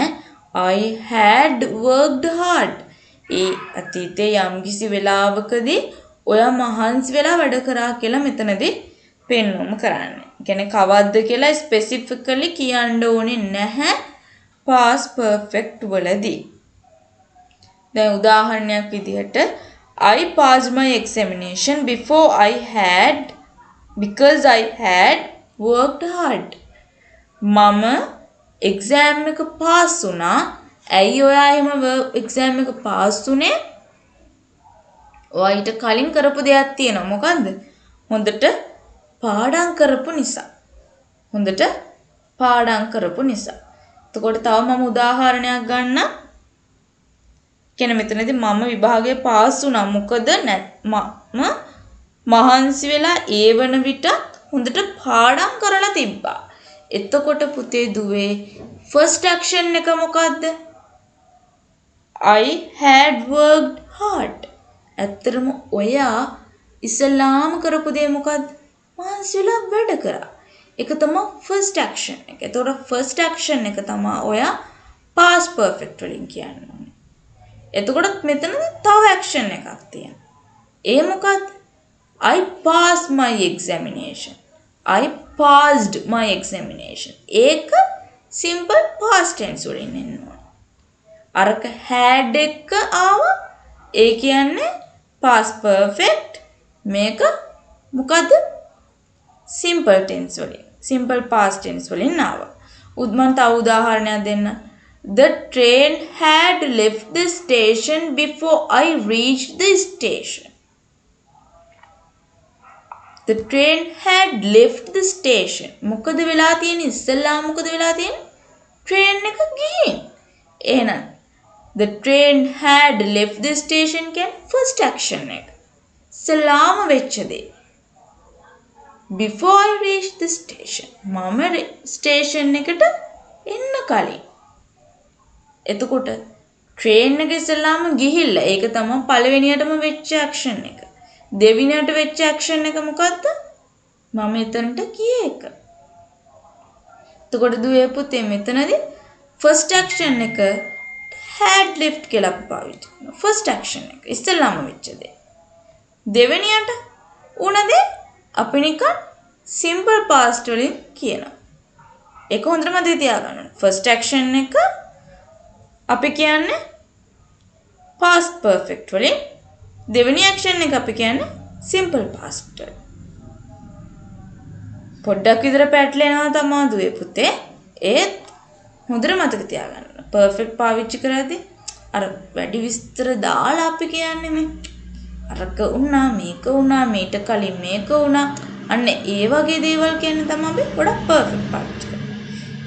I had worked hard. ඒ අතීතයේ යම්කිසි වෙලාවකදී ඔයා මහන්සි වෙලා වැඩ කරා කියලා මෙතනදී පෙන්වුම කරන්නේ. කියන්නේ කවද්ද කියලා ස්පෙસિෆිකලි කියන්න ඕනේ නැහැ past perfect වලදී. දැන් උදාහරණයක් විදිහට I passed my examination because I had worked hard. මම එක්සෑම් එක පාස් වුණා. ඇයි ඔයා එහෙම එක්සෑම් එක පාස් වුනේ? ඔයා ඊට කලින් කරපු දෙයක් තියෙනවා. මොකන්ද? හොඳට පාඩම් කරපු නිසා. එතකොට තව මම උදාහරණයක් ගන්නම්. කියන්නේ මෙතනදී මම විභාගයේ පාස් වුණා. මොකද මම මහන්සි වෙලා ඒ වන විට හොඳට පාඩම් කරලා තිබ්බා. එතකොට පුතේ දුවේ first action එක මොකද්ද? I had worked hard. ඇත්තටම ඔයා ඉස්සලාම කරපු දේ මොකද්ද? මහන්සි වෙලා වැඩ කරා. ඒක තමයි first action එක. එතකොට first action එක තමයි ඔයා past perfect වලින් කියන්නේ. එතකොට මෙතන තව action එකක් තියෙනවා. ඒ මොකද්ද? I passed my examination. I passed my examination. ඒක simple past tense වලින් එනවා. අරක had එක ආවා. ඒ කියන්නේ past perfect. මේක මොකද්ද? simple tense වලින්. simple past tense වලින් ආවා. මම තව උදාහරණයක් දෙන්න. The train had left the station before I reached the station. The train had left the station. මොකද වෙලා තියෙන්නේ? ඉස්සෙල්ලා මොකද වෙලා තියෙන්නේ? train එක ගිහින්. එහෙනම් the train had left the station කියන්නේ first action එක. ඉස්සෙල්ලාම වෙච්ච දේ. Before I reached the station. මම station එකට එන්න කලින්. එතකොට train එක ඉස්සෙල්ලාම ගිහිල්ලා. ඒක තමයි පළවෙනියටම වෙච්ච action එක. දෙවිනියට වෙච්ච action එක මොකද්ද? මම එතනට ගියේ එක. එතකොට දුවේ පුතේ මෙතනදී first action එක had left කියලා අපි පාවිච්චි කරනවා. first action එක ඉස්සෙල්ලාම වෙච්ච දේ. දෙවෙනියට උන දේ අපි නිකන් simple past වලින් කියනවා. ඒක හොඳට මතක තියාගන්න. first action එක අපි කියන්නේ past perfect වලින්. දෙවෙනි action එක අපි කියන්නේ simple past. පොඩ්ඩක් විතර පැටලෙනවා තමයි දුවේ පුතේ. ඒත් හොඳට මතක තියාගන්න. perfect පාවිච්චි කරද්දී අර වැඩි විස්තර දාලා අපි කියන්නේ මේ අරක වුණා මේක වුණා මීට කලින් මේක වුණා අන්න ඒ වගේ දේවල් කියන්නේ තමයි අපි ගොඩක් perfect පාවිච්චි කරන්නේ.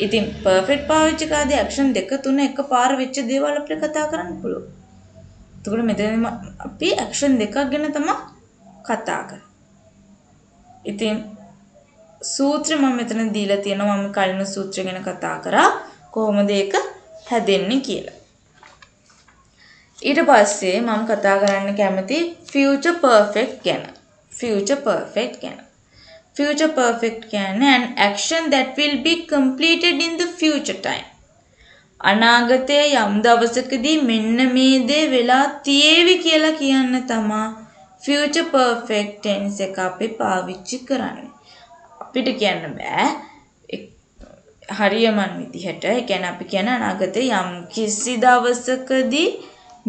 ඉතින් perfect පාවිච්චි කරද්දී action දෙක තුන එකපාර වෙච්ච දේවල් අපිට කතා කරන්න පුළුවන්. එතකොට මෙතන අපි action දෙකක් ගැන තමයි කතා කරන්නේ. ඉතින් සූත්‍ර මම මෙතන දීලා තියෙනවා. මම කලින් සූත්‍ර ගැන කතා කරා කොහොමද ඒක හැදෙන්නේ කියලා. ඊට පස්සේ මම කතා කරන්න කැමති future perfect ගැන. future perfect ගැන. future perfect කියන්නේ an action that will be completed in the future time. අනාගතයේ යම් දවසකදී මෙන්න මේ දේ වෙලා තියේවි කියලා කියන්න තමයි future perfect tense එක අපි පාවිච්චි කරන්නේ. අපිට කියන්න බෑ හරියමන් විදිහට. ඒ කියන්නේ අපි කියන අනාගතයේ යම් කිසි දවසකදී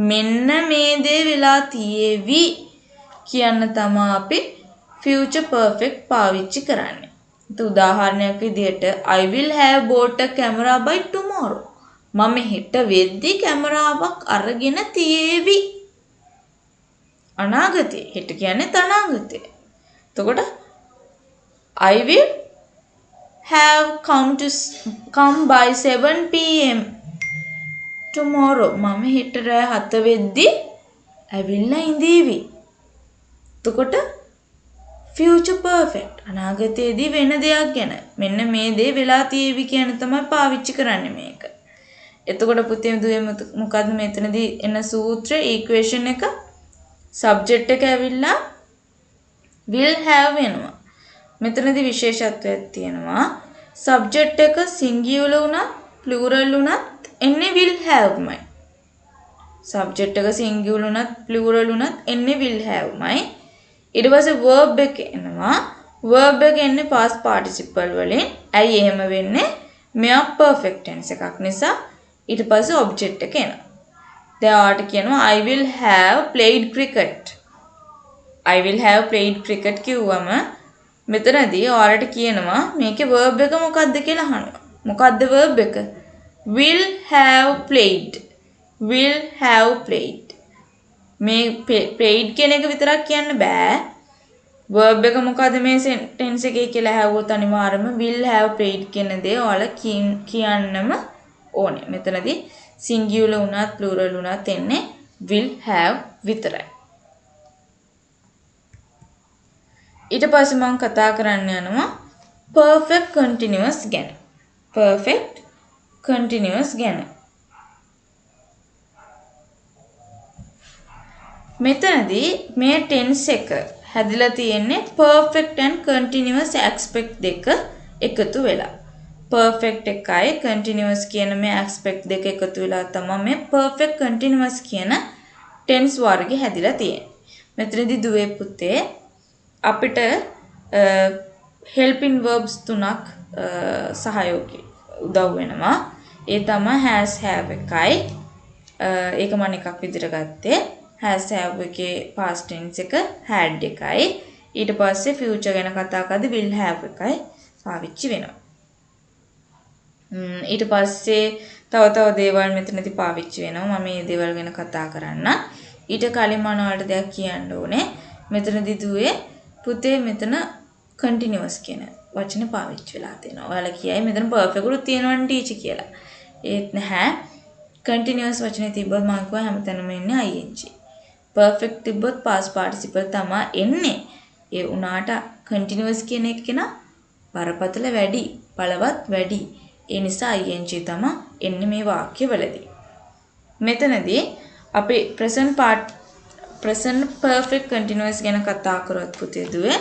මෙන්න මේ දේ වෙලා තියේවි කියන්න තමයි අපි future perfect පාවිච්චි කරන්නේ. උදාහරණයක් විදිහට I will have bought a camera by tomorrow. මම හෙට වෙද්දි කැමරාවක් අරගෙන තියේවි. අනාගතේ. හෙට කියන්නේ තනාගතේ. එතකොට I will have come by 7 pm tomorrow. මම හෙට රෑ 7 වෙද්දි ඇවිල්ලා ඉඳීවි. එතකොට future perfect අනාගතයේදී වෙන දෙයක් ගැන මෙන්න මේ දේ වෙලා තියේවි කියන තමයි පාවිච්චි කරන්නේ මේක. එතකොට පුතේ දුවේ මොකද්ද මෙතනදී එන සූත්‍ර equation එක subject එක ඇවිල්ලා will have වෙනවා. මෙතනදී විශේෂත්වයක් තියෙනවා. සබ්ජෙක්ට් එක සිංගියුලර් වුණත් ප්ලූරල් වුණත් එන්නේ will haveමයි. සබ්ජෙක්ට් එක සිංගියුලර් වුණත් ප්ලූරල් වුණත් එන්නේ will haveමයි. ඊට පස්සේ verb එක එනවා. verb එක එන්නේ past participle වලින්. ඇයි එහෙම වෙන්නේ? මෙයා perfect tense එකක් නිසා ඊට පස්සේ object එක එනවා. දැන් ඔයාලට කියනවා I will have played cricket. I will have played cricket කිව්වම මෙතනදී ඔයාලට කියනවා මේකේ verb එක මොකක්ද කියලා අහනවා. මොකක්ද verb එක? will have played. will have played. මේ played කියන එක විතරක් කියන්න බෑ. verb එක මොකද්ද මේ sentence එකේ කියලා අහුවොත් අනිවාර්යයෙන්ම will have played කියන දේ ඔයාලා කියන්නම ඕනේ. මෙතනදී singular වුණත් plural වුණත් එන්නේ will have විතරයි. ඊට පස්සේ මම කතා කරන්න යනවා perfect continuous ගැන. perfect continuous ගැන. මෙතනදී මේ tense එක හැදිලා තියෙන්නේ perfect and continuous aspect දෙක එකතු වෙලා. perfect එකයි continuous කියන මේ aspect දෙක එකතු වෙලා තමයි මේ perfect continuous කියන tense වර්ගය හැදිලා තියෙන්නේ. මෙතනදී දුවේ පුතේ අපිට helping verbs තුනක් සහයෝගී උදව් වෙනවා. ඒ තමයි has have එකයි. ඒක මම එකක් විදිහට ගත්තේ. has have එකේ past tense එක had එකයි. ඊට පස්සේ future ගැන කතා කරද්දී will have එකයි පාවිච්චි වෙනවා. ඊට පස්සේ තව දේවල් මෙතනදී පාවිච්චි වෙනවා. මම මේ දේවල් ගැන කතා කරන්න. ඊට කලින් මම ඔයාලට දෙයක් කියන්න ඕනේ. මෙතනදී දුවේ පුතේ මෙතන continuous කියන වචනේ පාවිච්චි වෙලා තියෙනවා. ඔයාලා කියයි මෙතන perfect උත් තියෙනවනේ ටීචර් කියලා. ඒත් නැහැ. continuous වචනේ තිබ්බොත් මම කියවා හැමතැනම එන්නේ ing. perfect තිබ්බොත් past participle තමයි එන්නේ. ඒ උනාට continuous කියන එක කෙනා බරපතල වැඩි, බලවත් වැඩි. ඒ නිසා ing තමයි එන්නේ මේ වාක්‍යවලදී. මෙතනදී අපි present perfect continuous ගැන කතා කරොත් පුතේ දුවේ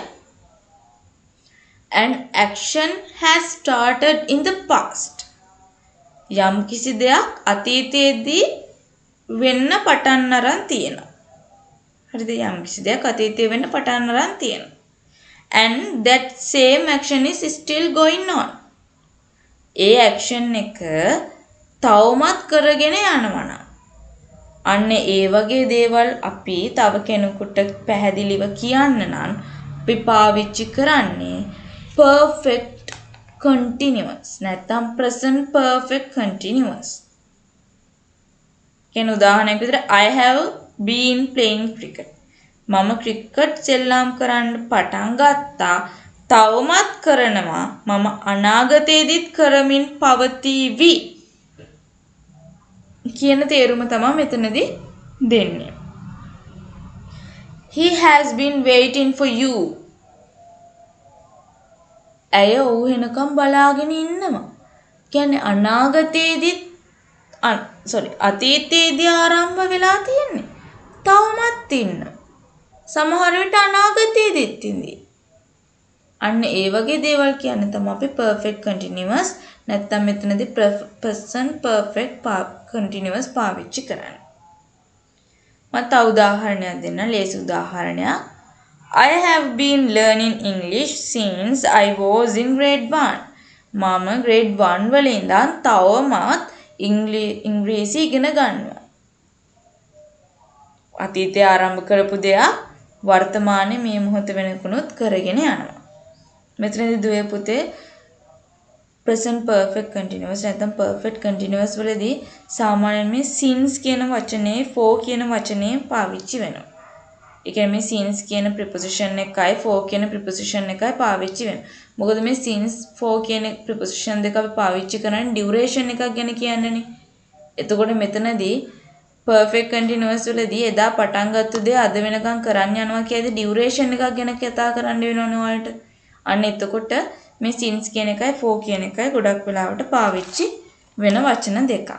an action has started in the past. යම් කිසි දෙයක් අතීතයේදී වෙන්න පටන් අරන් තියෙනවා. හරිද? යම් කිසි දෙයක් අතීතයේ වෙන්න පටන් අරන් තියෙනවා. and that same action is still going on. A action එක තවමත් කරගෙන යනවා නම් අන්න ඒ වගේ දේවල් අපි තව කෙනෙකුට පැහැදිලිව කියන්න නම් අපි පාවිච්චි කරන්නේ perfect continuous නැත්නම් present perfect continuous. කියන උදාහරණයක් විදිහට I have been playing cricket. මම ක්‍රිකට් සෙල්ලම් කරන්න පටන් ගත්තා. තවමත් කරනවා. මම අනාගතයේදීත් කරමින් පවතිවි. කියන තේරුම තමයි මෙතනදී දෙන්නේ. He has been waiting for you. ඇය ඔහු වෙනකම් බලාගෙන ඉන්නවා. කියන්නේ අනාගතයේදීත් අතීතයේදී ආරම්භ වෙලා තියෙන්නේ. තවමත් ඉන්න. සමහර විට අනාගතයේදීත් ඉඳී. අන්න ඒ වගේ දේවල් කියන්නේ තමයි අපි perfect continuous නැත්නම් මෙතනදී present perfect continuous පාවිච්චි කරන්නේ. මම තව උදාහරණයක් දෙන්න. ලේසි උදාහරණයක්. I have been learning English since I was in grade 1. මම grade 1 වල ඉඳන් තවමත් ඉංග්‍රීසි ඉගෙන ගන්නවා. අතීතයේ ආරම්භ කරපු දෙයක් වර්තමානයේ මේ මොහොත වෙනකුණුත් කරගෙන යනවා. මෙතනදී දුවේ පුතේ present perfect continuous නැත්නම් perfect continuous වලදී සාමාන්‍යයෙන් මේ since කියන වචනේ for කියන වචනේ පාවිච්චි වෙනවා. ඒ කියන්නේ මේ since කියන preposition එකයි for කියන preposition එකයි පාවිච්චි වෙනවා. මොකද මේ since for කියන preposition දෙක අපි පාවිච්චි කරන්නේ duration එකක් ගැන කියන්නේනේ. එතකොට මෙතනදී perfect continuous වලදී එදා පටන් ගත්ත දේ අද වෙනකන් කරන්න යනවා කියද්දි duration එකක් ගැන කතා කරන්න වෙනවනේ ඔයාලට. අන්න එතකොට මේ since කියන එකයි for කියන එකයි ගොඩක් වෙලාවට පාවිච්චි වෙන වචන දෙකක්.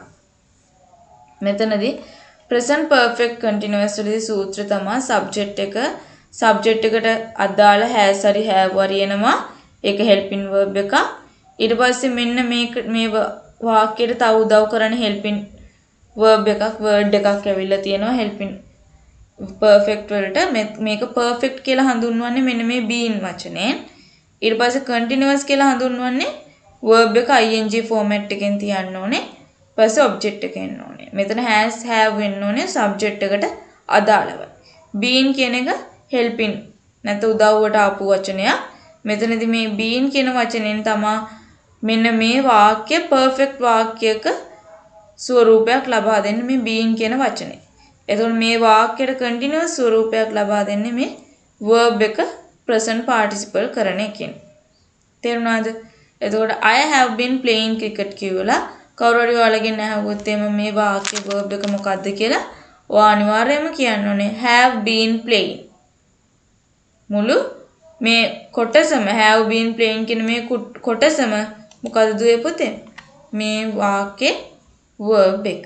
මෙතනදී present perfect continuous වලදී සූත්‍ර තමයි subject එක සබ්ජෙක්ට් එකට අදාළ has හරි have හරි එනවා. ඒක helping verb එක. ඊට පස්සේ මෙන්න මේ වාක්‍යයට තව උදව් කරන helping verb එකක් word එකක් ඇවිල්ලා තියෙනවා helping perfect වලට. මේක perfect කියලා හඳුන්වන්නේ මෙන්න මේ been වචනේ. ඊට පස්සේ continuous කියලා හඳුන්වන්නේ verb එක ing format එකෙන් තියන්න ඕනේ. පස්සේ object එක එන්න ඕනේ. මෙතන has have වෙන්න ඕනේ subject එකට අදාළව. been කියන එක helping නැත්නම් උදව්වට ආපු වචනයක්. මෙතනදී මේ been කියන වචනෙන් තමයි මෙන්න මේ වාක්‍ය perfect වාක්‍යයක ස්වරූපයක් ලබා දෙන්නේ මේ been කියන වචනේ. එතකොට මේ වාක්‍යයට continuous ස්වරූපයක් ලබා දෙන්නේ මේ verb එක present participle කරන එකෙන්. තේරුණාද? එතකොට I have been playing cricket කියලා කවුරු හරි ඔයාලගෙන් අහුවොත් එimhe මේ වාක්‍ය verb එක මොකක්ද කියලා ඔයා අනිවාර්යයෙන්ම කියන්න ඕනේ have been playing. මුළු මේ කොටසම have been playing කියන මේ කොටසම මොකද්ද දුවේ පුතේ? මේ වාක්‍යේ verb එක.